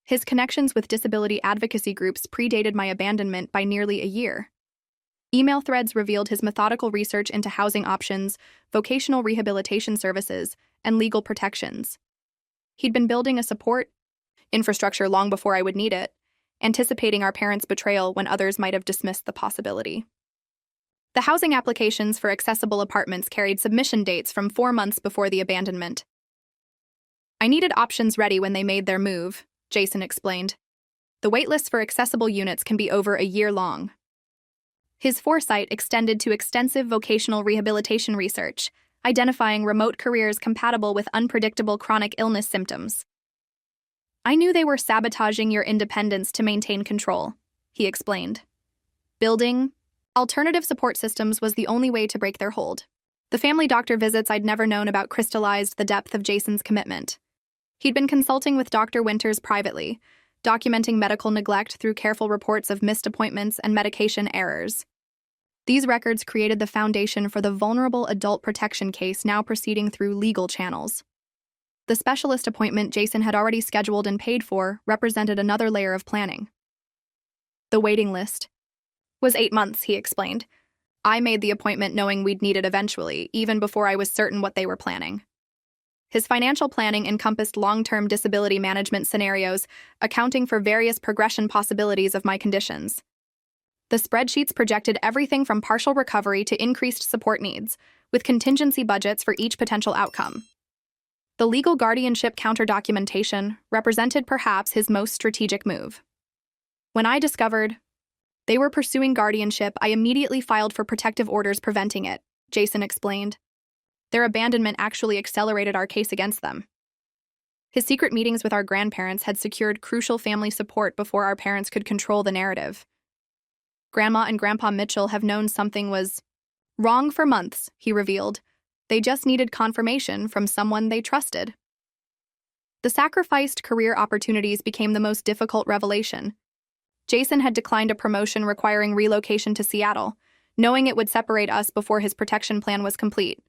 His connections with disability advocacy groups predated my abandonment by nearly a year. Email threads revealed his methodical research into housing options, vocational rehabilitation services, and legal protections. He'd been building a support infrastructure long before I would need it, anticipating our parents' betrayal when others might have dismissed the possibility. The housing applications for accessible apartments carried submission dates from 4 months before the abandonment. I needed options ready when they made their move, Jason explained. The waitlists for accessible units can be over a year long. His foresight extended to extensive vocational rehabilitation research, identifying remote careers compatible with unpredictable chronic illness symptoms. I knew they were sabotaging your independence to maintain control, he explained. Building alternative support systems was the only way to break their hold. The family doctor visits I'd never known about crystallized the depth of Jason's commitment. He'd been consulting with Dr. Winters privately, documenting medical neglect through careful reports of missed appointments and medication errors. These records created the foundation for the vulnerable adult protection case now proceeding through legal channels. The specialist appointment Jason had already scheduled and paid for represented another layer of planning. The waiting list was 8 months, he explained. I made the appointment knowing we'd need it eventually, even before I was certain what they were planning. His financial planning encompassed long-term disability management scenarios, accounting for various progression possibilities of my conditions. The spreadsheets projected everything from partial recovery to increased support needs, with contingency budgets for each potential outcome. The legal guardianship counter-documentation represented perhaps his most strategic move. When I discovered they were pursuing guardianship, I immediately filed for protective orders preventing it, Jason explained. Their abandonment actually accelerated our case against them. His secret meetings with our grandparents had secured crucial family support before our parents could control the narrative. Grandma and Grandpa Mitchell have known something was wrong for months, he revealed. They just needed confirmation from someone they trusted. The sacrificed career opportunities became the most difficult revelation. Jason had declined a promotion requiring relocation to Seattle, knowing it would separate us before his protection plan was complete.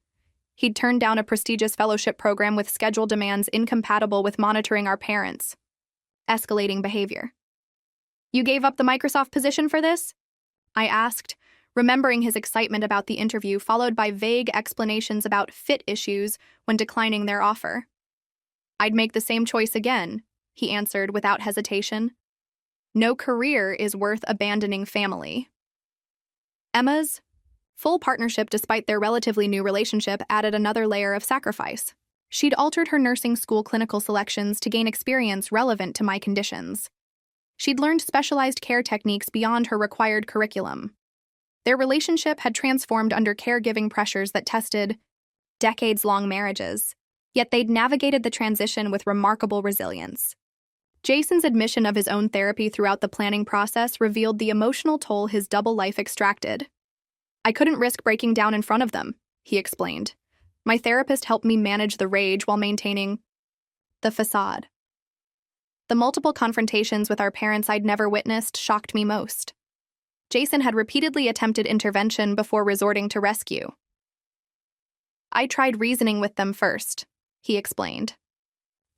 He'd turned down a prestigious fellowship program with schedule demands incompatible with monitoring our parents' escalating behavior. You gave up the Microsoft position for this? I asked, remembering his excitement about the interview, followed by vague explanations about fit issues when declining their offer. I'd make the same choice again, he answered without hesitation. No career is worth abandoning family. Emma's full partnership, despite their relatively new relationship, added another layer of sacrifice. She'd altered her nursing school clinical selections to gain experience relevant to my conditions. She'd learned specialized care techniques beyond her required curriculum. Their relationship had transformed under caregiving pressures that tested decades-long marriages, yet they'd navigated the transition with remarkable resilience. Jason's admission of his own therapy throughout the planning process revealed the emotional toll his double life extracted. I couldn't risk breaking down in front of them, he explained. My therapist helped me manage the rage while maintaining the facade. The multiple confrontations with our parents I'd never witnessed shocked me most. Jason had repeatedly attempted intervention before resorting to rescue. I tried reasoning with them first, he explained.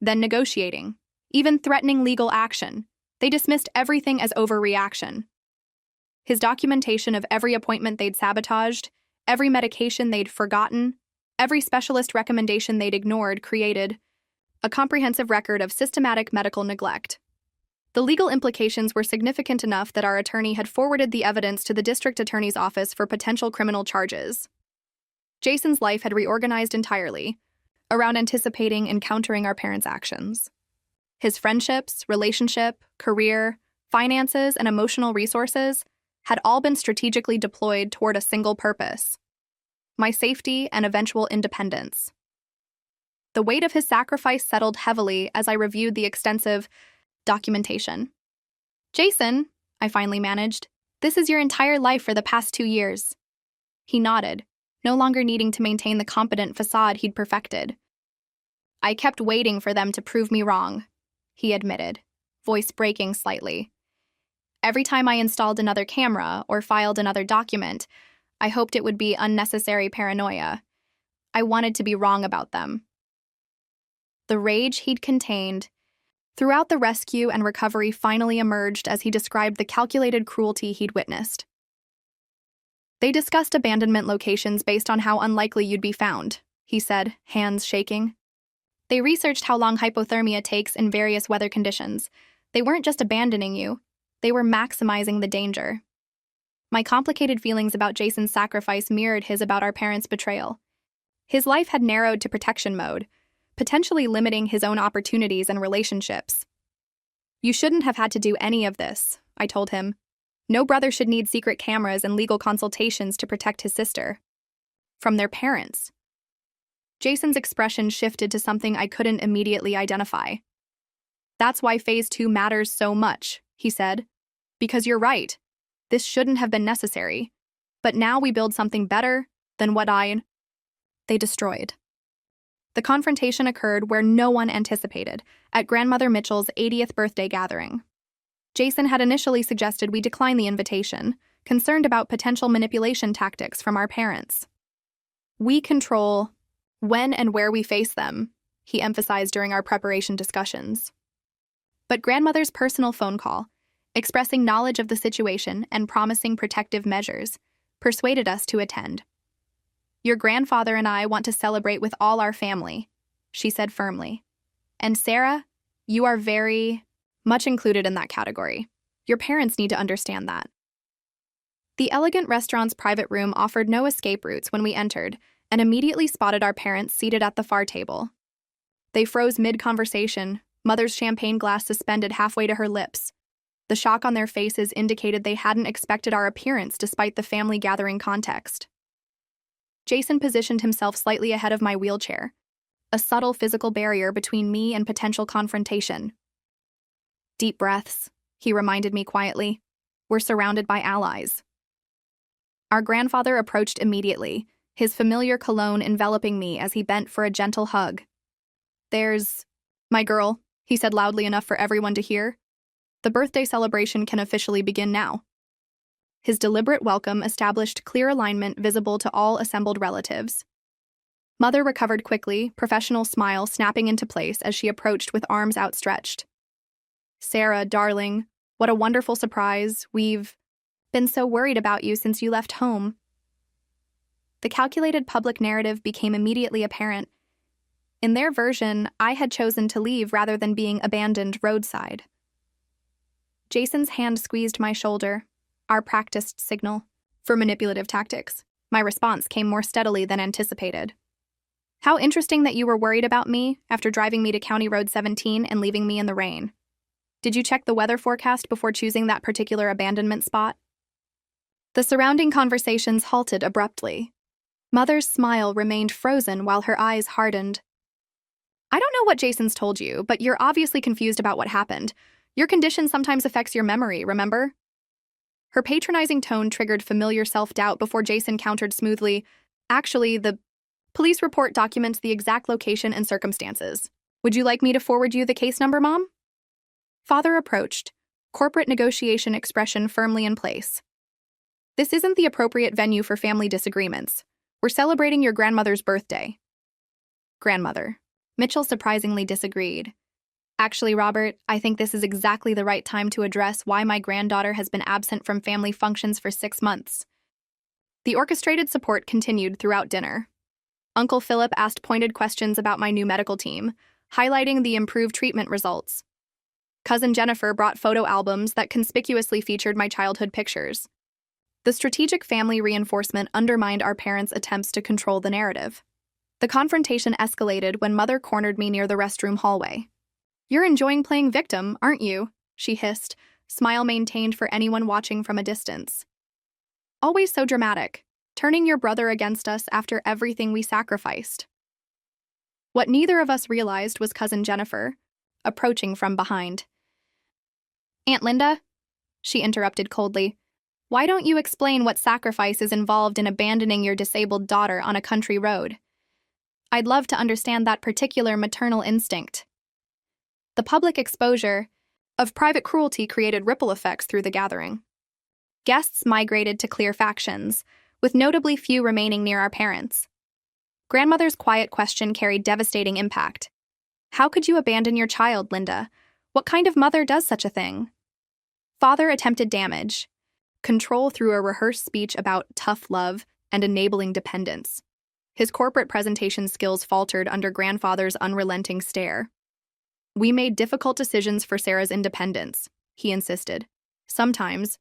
Then negotiating, even threatening legal action. They dismissed everything as overreaction. His documentation of every appointment they'd sabotaged, every medication they'd forgotten, every specialist recommendation they'd ignored created a comprehensive record of systematic medical neglect. The legal implications were significant enough that our attorney had forwarded the evidence to the district attorney's office for potential criminal charges. Jason's life had reorganized entirely around anticipating and countering our parents' actions. His friendships, relationship, career, finances, and emotional resources had all been strategically deployed toward a single purpose: my safety and eventual independence. The weight of his sacrifice settled heavily as I reviewed the extensive Documentation. Jason, I finally managed, this is your entire life for the past 2 years. He nodded, no longer needing to maintain the competent facade he'd perfected. I kept waiting for them to prove me wrong, he admitted, voice breaking slightly. Every time I installed another camera or filed another document, I hoped it would be unnecessary paranoia. I wanted to be wrong about them. The rage he'd contained throughout the rescue and recovery finally emerged as he described the calculated cruelty he'd witnessed. They discussed abandonment locations based on how unlikely you'd be found, he said, hands shaking. They researched how long hypothermia takes in various weather conditions. They weren't just abandoning you, they were maximizing the danger. My complicated feelings about Jason's sacrifice mirrored his about our parents' betrayal. His life had narrowed to protection mode, potentially limiting his own opportunities and relationships. You shouldn't have had to do any of this, I told him. No brother should need secret cameras and legal consultations to protect his sister. From their parents. Jason's expression shifted to something I couldn't immediately identify. That's why Phase 2 matters so much, he said. Because you're right. This shouldn't have been necessary. But now we build something better than what they destroyed. The confrontation occurred where no one anticipated, at Grandmother Mitchell's 80th birthday gathering. Jason had initially suggested we decline the invitation, concerned about potential manipulation tactics from our parents. We control when and where we face them, he emphasized during our preparation discussions. But Grandmother's personal phone call, expressing knowledge of the situation and promising protective measures, persuaded us to attend. Your grandfather and I want to celebrate with all our family, she said firmly. And Sarah, you are very much included in that category. Your parents need to understand that. The elegant restaurant's private room offered no escape routes when we entered, and immediately spotted our parents seated at the far table. They froze mid-conversation, Mother's champagne glass suspended halfway to her lips. The shock on their faces indicated they hadn't expected our appearance despite the family gathering context. Jason positioned himself slightly ahead of my wheelchair, a subtle physical barrier between me and potential confrontation. Deep breaths, he reminded me quietly. We're surrounded by allies. Our grandfather approached immediately, his familiar cologne enveloping me as he bent for a gentle hug. There's my girl, he said loudly enough for everyone to hear. The birthday celebration can officially begin now. His deliberate welcome established clear alignment visible to all assembled relatives. Mother recovered quickly, professional smile snapping into place as she approached with arms outstretched. Sarah, darling, what a wonderful surprise. We've been so worried about you since you left home. The calculated public narrative became immediately apparent. In their version, I had chosen to leave rather than being abandoned roadside. Jason's hand squeezed my shoulder, our practiced signal for manipulative tactics. My response came more steadily than anticipated. How interesting that you were worried about me after driving me to County Road 17 and leaving me in the rain. Did you check the weather forecast before choosing that particular abandonment spot? The surrounding conversations halted abruptly. Mother's smile remained frozen while her eyes hardened. I don't know what Jason's told you, but you're obviously confused about what happened. Your condition sometimes affects your memory, remember? Her patronizing tone triggered familiar self-doubt before Jason countered smoothly. Actually, the police report documents the exact location and circumstances. Would you like me to forward you the case number, Mom? Father approached, corporate negotiation expression firmly in place. This isn't the appropriate venue for family disagreements. We're celebrating your grandmother's birthday. Grandmother. Mitchell surprisingly disagreed. Actually, Robert, I think this is exactly the right time to address why my granddaughter has been absent from family functions for 6 months. The orchestrated support continued throughout dinner. Uncle Philip asked pointed questions about my new medical team, highlighting the improved treatment results. Cousin Jennifer brought photo albums that conspicuously featured my childhood pictures. The strategic family reinforcement undermined our parents' attempts to control the narrative. The confrontation escalated when Mother cornered me near the restroom hallway. You're enjoying playing victim, aren't you? She hissed, smile maintained for anyone watching from a distance. Always so dramatic, turning your brother against us after everything we sacrificed. What neither of us realized was Cousin Jennifer, approaching from behind. Aunt Linda? She interrupted coldly. Why don't you explain what sacrifice is involved in abandoning your disabled daughter on a country road? I'd love to understand that particular maternal instinct. The public exposure of private cruelty created ripple effects through the gathering. Guests migrated to clear factions, with notably few remaining near our parents. Grandmother's quiet question carried devastating impact. How could you abandon your child, Linda? What kind of mother does such a thing? Father attempted damage. Control through a rehearsed speech about tough love and enabling dependence. His corporate presentation skills faltered under grandfather's unrelenting stare. We made difficult decisions for Sarah's independence, he insisted. Sometimes,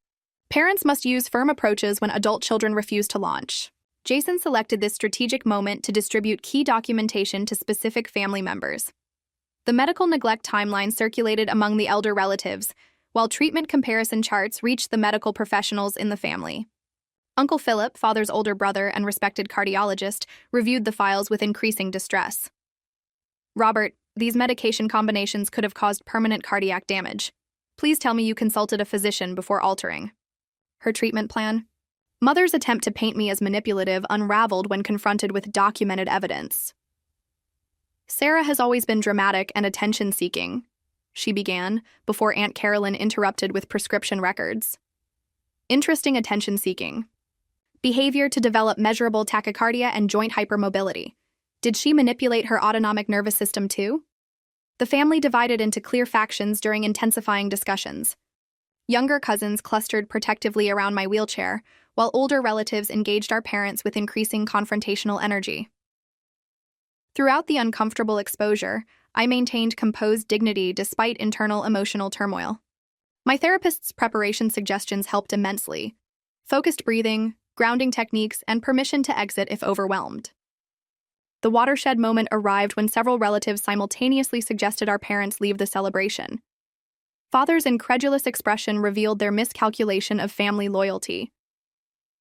parents must use firm approaches when adult children refuse to launch. Jason selected this strategic moment to distribute key documentation to specific family members. The medical neglect timeline circulated among the elder relatives, while treatment comparison charts reached the medical professionals in the family. Uncle Philip, father's older brother and respected cardiologist, reviewed the files with increasing distress. Robert, these medication combinations could have caused permanent cardiac damage. Please tell me you consulted a physician before altering. Her treatment plan? Mother's attempt to paint me as manipulative unraveled when confronted with documented evidence. Sarah has always been dramatic and attention-seeking, she began, before Aunt Carolyn interrupted with prescription records. Interesting attention-seeking. Behavior to develop measurable tachycardia and joint hypermobility. Did she manipulate her autonomic nervous system too? The family divided into clear factions during intensifying discussions. Younger cousins clustered protectively around my wheelchair, while older relatives engaged our parents with increasing confrontational energy. Throughout the uncomfortable exposure, I maintained composed dignity despite internal emotional turmoil. My therapist's preparation suggestions helped immensely. Focused breathing, grounding techniques, and permission to exit if overwhelmed. The watershed moment arrived when several relatives simultaneously suggested our parents leave the celebration. Father's incredulous expression revealed their miscalculation of family loyalty.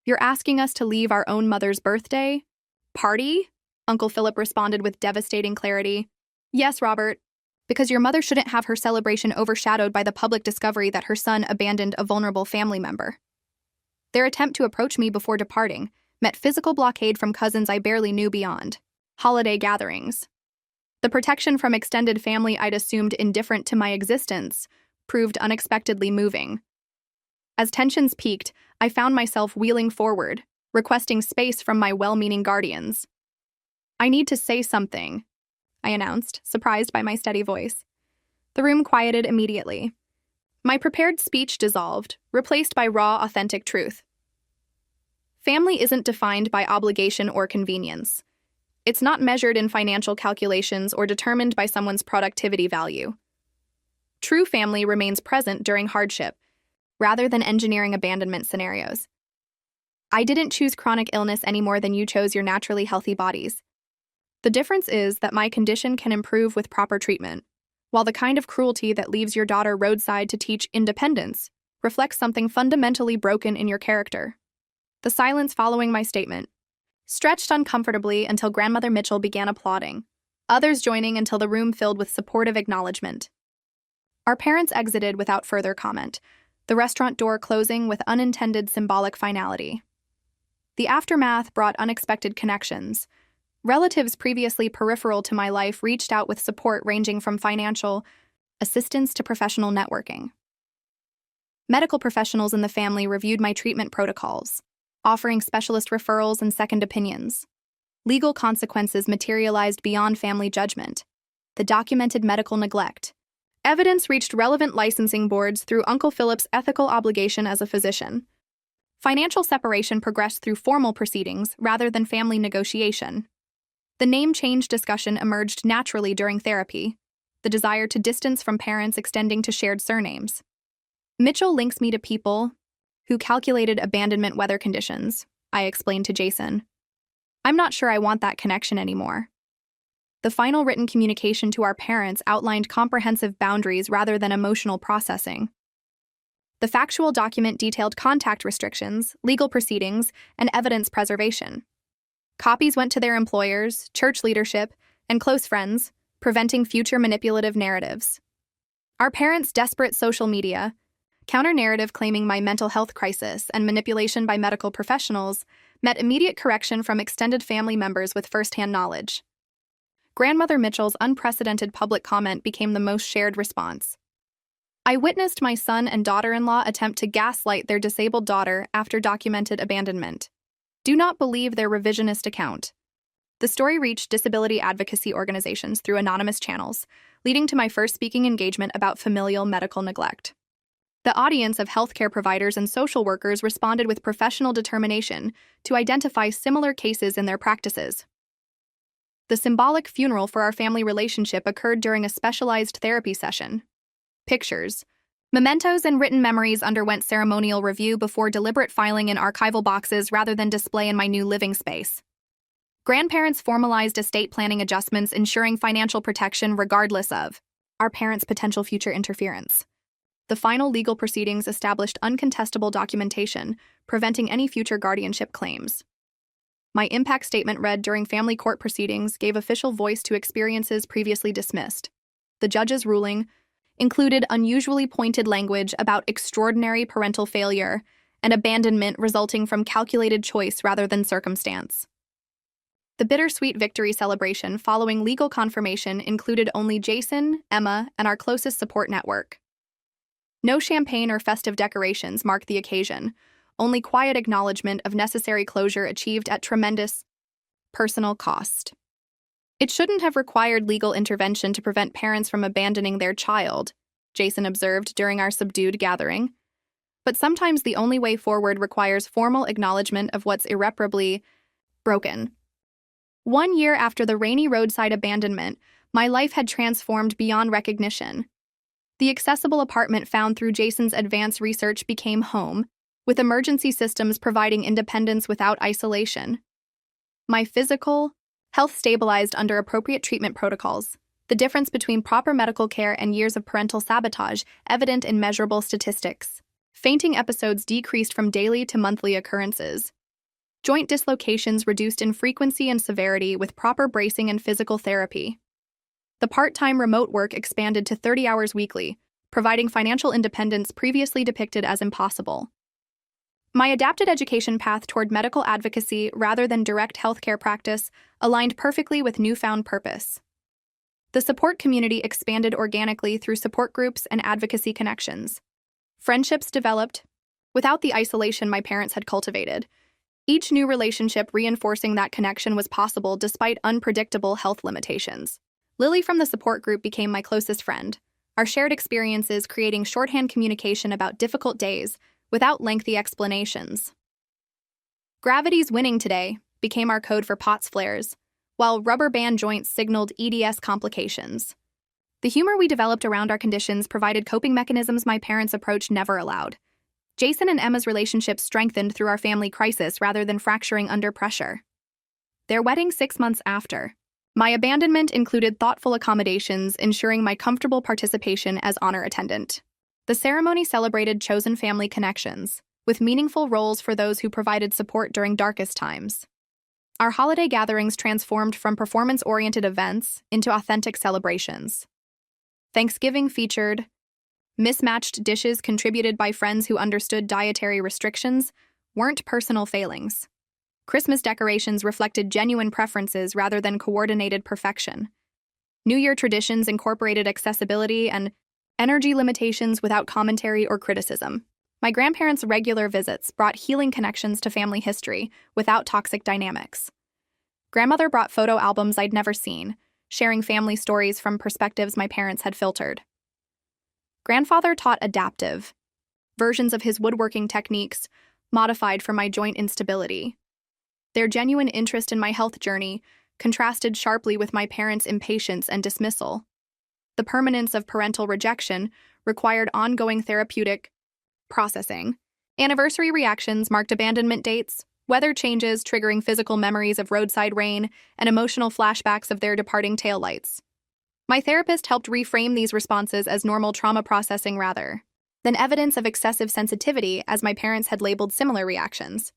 You're asking us to leave our own mother's birthday? Party? Uncle Philip responded with devastating clarity. Yes, Robert, because your mother shouldn't have her celebration overshadowed by the public discovery that her son abandoned a vulnerable family member. Their attempt to approach me before departing met physical blockade from cousins I barely knew beyond. Holiday gatherings. The protection from extended family I'd assumed indifferent to my existence proved unexpectedly moving. As tensions peaked, I found myself wheeling forward, requesting space from my well-meaning guardians. I need to say something, I announced, surprised by my steady voice. The room quieted immediately. My prepared speech dissolved, replaced by raw, authentic truth. Family isn't defined by obligation or convenience. It's not measured in financial calculations or determined by someone's productivity value. True family remains present during hardship, rather than engineering abandonment scenarios. I didn't choose chronic illness any more than you chose your naturally healthy bodies. The difference is that my condition can improve with proper treatment, while the kind of cruelty that leaves your daughter roadside to teach independence reflects something fundamentally broken in your character. The silence following my statement stretched uncomfortably until Grandmother Mitchell began applauding, others joining until the room filled with supportive acknowledgement. Our parents exited without further comment, the restaurant door closing with unintended symbolic finality. The aftermath brought unexpected connections. Relatives previously peripheral to my life reached out with support ranging from financial assistance to professional networking. Medical professionals in the family reviewed my treatment protocols, offering specialist referrals and second opinions. Legal consequences materialized beyond family judgment. The documented medical neglect. Evidence reached relevant licensing boards through Uncle Philip's ethical obligation as a physician. Financial separation progressed through formal proceedings rather than family negotiation. The name change discussion emerged naturally during therapy, the desire to distance from parents extending to shared surnames. Mitchell links me to people who calculated abandonment weather conditions, I explained to Jason. I'm not sure I want that connection anymore. The final written communication to our parents outlined comprehensive boundaries rather than emotional processing. The factual document detailed contact restrictions, legal proceedings, and evidence preservation. Copies went to their employers, church leadership, and close friends, preventing future manipulative narratives. Our parents' desperate social media Counter-narrative claiming my mental health crisis and manipulation by medical professionals met immediate correction from extended family members with first-hand knowledge. Grandmother Mitchell's unprecedented public comment became the most shared response. I witnessed my son and daughter-in-law attempt to gaslight their disabled daughter after documented abandonment. Do not believe their revisionist account. The story reached disability advocacy organizations through anonymous channels, leading to my first speaking engagement about familial medical neglect. The audience of healthcare providers and social workers responded with professional determination to identify similar cases in their practices. The symbolic funeral for our family relationship occurred during a specialized therapy session. Pictures, mementos, and written memories underwent ceremonial review before deliberate filing in archival boxes rather than display in my new living space. Grandparents formalized estate planning adjustments ensuring financial protection regardless of our parents' potential future interference. The final legal proceedings established uncontestable documentation, preventing any future guardianship claims. My impact statement read during family court proceedings gave official voice to experiences previously dismissed. The judge's ruling included unusually pointed language about extraordinary parental failure and abandonment resulting from calculated choice rather than circumstance. The bittersweet victory celebration following legal confirmation included only Jason, Emma, and our closest support network. No champagne or festive decorations marked the occasion, only quiet acknowledgement of necessary closure achieved at tremendous personal cost. It shouldn't have required legal intervention to prevent parents from abandoning their child, Jason observed during our subdued gathering. But sometimes the only way forward requires formal acknowledgement of what's irreparably broken. 1 year after the rainy roadside abandonment, my life had transformed beyond recognition. The accessible apartment found through Jason's advanced research became home, with emergency systems providing independence without isolation. My physical health stabilized under appropriate treatment protocols, the difference between proper medical care and years of parental sabotage evident in measurable statistics. Fainting episodes decreased from daily to monthly occurrences. Joint dislocations reduced in frequency and severity with proper bracing and physical therapy. The part-time remote work expanded to 30 hours weekly, providing financial independence previously depicted as impossible. My adapted education path toward medical advocacy rather than direct healthcare practice aligned perfectly with newfound purpose. The support community expanded organically through support groups and advocacy connections. Friendships developed without the isolation my parents had cultivated. Each new relationship reinforcing that connection was possible despite unpredictable health limitations. Lily from the support group became my closest friend, our shared experiences creating shorthand communication about difficult days without lengthy explanations. Gravity's winning today became our code for POTS flares, while rubber band joints signaled EDS complications. The humor we developed around our conditions provided coping mechanisms my parents' approach never allowed. Jason and Emma's relationship strengthened through our family crisis rather than fracturing under pressure. Their wedding 6 months after. My abandonment included thoughtful accommodations, ensuring my comfortable participation as honor attendant. The ceremony celebrated chosen family connections, with meaningful roles for those who provided support during darkest times. Our holiday gatherings transformed from performance-oriented events into authentic celebrations. Thanksgiving featured mismatched dishes contributed by friends who understood dietary restrictions weren't personal failings. Christmas decorations reflected genuine preferences rather than coordinated perfection. New Year traditions incorporated accessibility and energy limitations without commentary or criticism. My grandparents' regular visits brought healing connections to family history without toxic dynamics. Grandmother brought photo albums I'd never seen, sharing family stories from perspectives my parents had filtered. Grandfather taught adaptive versions of his woodworking techniques, modified for my joint instability. Their genuine interest in my health journey contrasted sharply with my parents' impatience and dismissal. The permanence of parental rejection required ongoing therapeutic processing. Anniversary reactions marked abandonment dates, weather changes triggering physical memories of roadside rain, and emotional flashbacks of their departing taillights. My therapist helped reframe these responses as normal trauma processing rather than evidence of excessive sensitivity, as my parents had labeled similar reactions.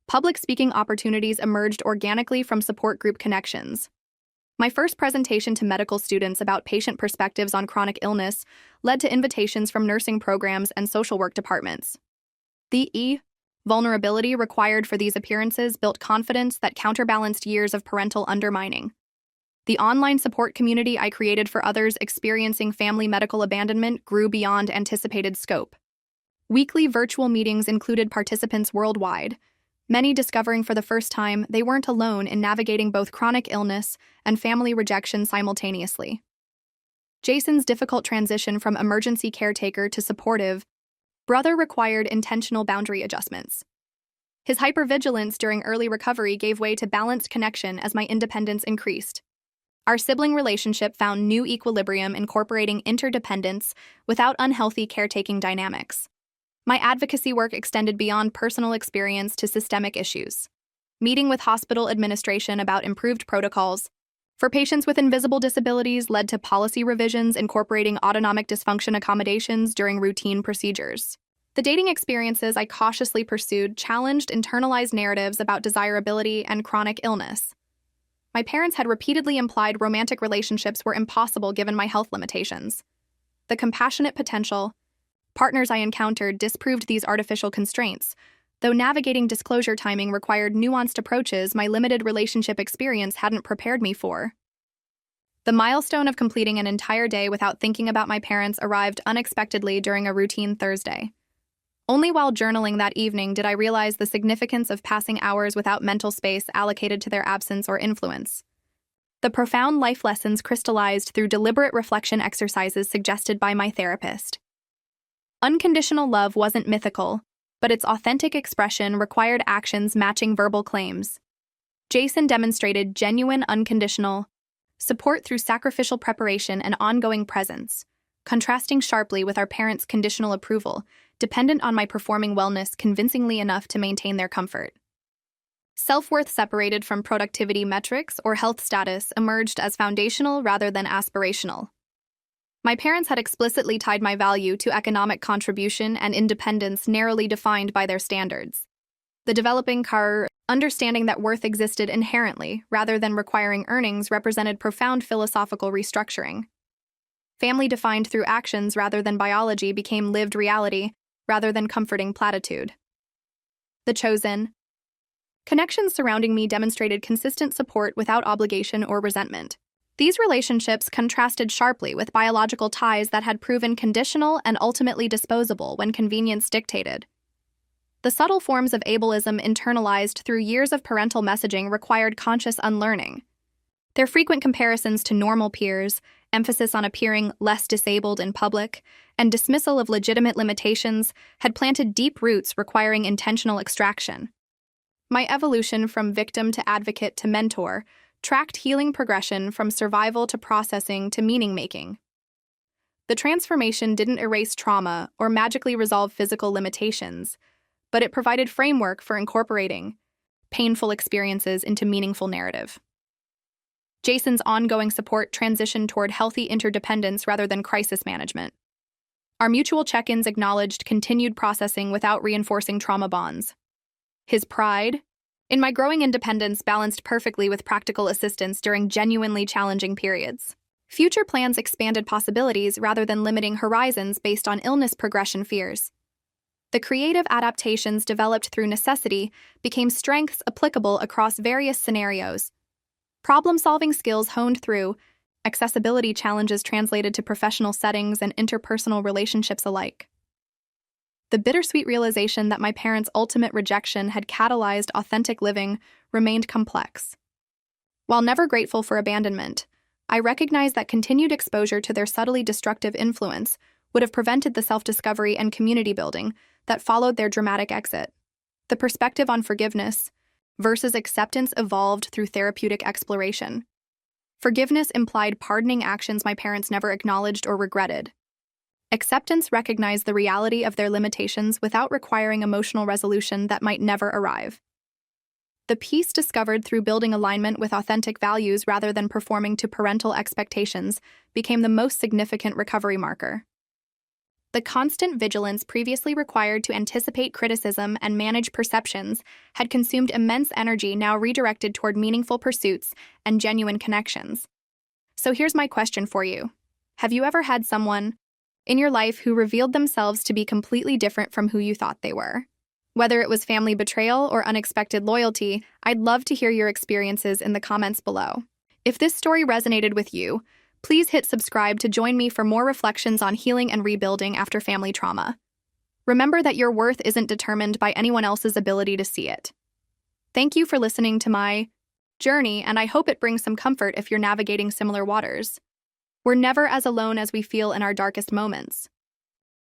Public speaking opportunities emerged organically from support group connections. My first presentation to medical students about patient perspectives on chronic illness led to invitations from nursing programs and social work departments. The vulnerability required for these appearances built confidence that counterbalanced years of parental undermining. The online support community I created for others experiencing family medical abandonment grew beyond anticipated scope. Weekly virtual meetings included participants worldwide, many discovering for the first time they weren't alone in navigating both chronic illness and family rejection simultaneously. Jason's difficult transition from emergency caretaker to supportive brother required intentional boundary adjustments. His hypervigilance during early recovery gave way to balanced connection as my independence increased. Our sibling relationship found new equilibrium, incorporating interdependence without unhealthy caretaking dynamics. My advocacy work extended beyond personal experience to systemic issues. Meeting with hospital administration about improved protocols for patients with invisible disabilities led to policy revisions incorporating autonomic dysfunction accommodations during routine procedures. The dating experiences I cautiously pursued challenged internalized narratives about desirability and chronic illness. My parents had repeatedly implied romantic relationships were impossible given my health limitations. The compassionate potential partners I encountered disproved these artificial constraints, though navigating disclosure timing required nuanced approaches my limited relationship experience hadn't prepared me for. The milestone of completing an entire day without thinking about my parents arrived unexpectedly during a routine Thursday. Only while journaling that evening did I realize the significance of passing hours without mental space allocated to their absence or influence. The profound life lessons crystallized through deliberate reflection exercises suggested by my therapist. Unconditional love wasn't mythical, but its authentic expression required actions matching verbal claims. Jason demonstrated genuine unconditional support through sacrificial preparation and ongoing presence, contrasting sharply with our parents' conditional approval, dependent on my performing wellness convincingly enough to maintain their comfort. Self-worth separated from productivity metrics or health status emerged as foundational rather than aspirational. My parents had explicitly tied my value to economic contribution and independence narrowly defined by their standards. The developing understanding that worth existed inherently rather than requiring earnings represented profound philosophical restructuring. Family defined through actions rather than biology became lived reality rather than comforting platitude. The chosen connections surrounding me demonstrated consistent support without obligation or resentment. These relationships contrasted sharply with biological ties that had proven conditional and ultimately disposable when convenience dictated. The subtle forms of ableism internalized through years of parental messaging required conscious unlearning. Their frequent comparisons to normal peers, emphasis on appearing less disabled in public, and dismissal of legitimate limitations had planted deep roots requiring intentional extraction. My evolution from victim to advocate to mentor tracked healing progression from survival to processing to meaning-making. The transformation didn't erase trauma or magically resolve physical limitations, but it provided framework for incorporating painful experiences into meaningful narrative. Jason's ongoing support transitioned toward healthy interdependence rather than crisis management. Our mutual check-ins acknowledged continued processing without reinforcing trauma bonds. His pride in my growing independence balanced perfectly with practical assistance during genuinely challenging periods. Future plans expanded possibilities rather than limiting horizons based on illness progression fears. The creative adaptations developed through necessity became strengths applicable across various scenarios. Problem-solving skills honed through accessibility challenges translated to professional settings and interpersonal relationships alike. The bittersweet realization that my parents' ultimate rejection had catalyzed authentic living remained complex. While never grateful for abandonment, I recognized that continued exposure to their subtly destructive influence would have prevented the self-discovery and community building that followed their dramatic exit. The perspective on forgiveness versus acceptance evolved through therapeutic exploration. Forgiveness implied pardoning actions my parents never acknowledged or regretted. Acceptance recognized the reality of their limitations without requiring emotional resolution that might never arrive. The peace discovered through building alignment with authentic values rather than performing to parental expectations became the most significant recovery marker. The constant vigilance previously required to anticipate criticism and manage perceptions had consumed immense energy now redirected toward meaningful pursuits and genuine connections. So here's my question for you. Have you ever had someone in your life who revealed themselves to be completely different from who you thought they were? Whether it was family betrayal or unexpected loyalty, I'd love to hear your experiences in the comments below. If this story resonated with you, please hit subscribe to join me for more reflections on healing and rebuilding after family trauma. Remember that your worth isn't determined by anyone else's ability to see it. Thank you for listening to my journey, and I hope it brings some comfort if you're navigating similar waters. We're never as alone as we feel in our darkest moments.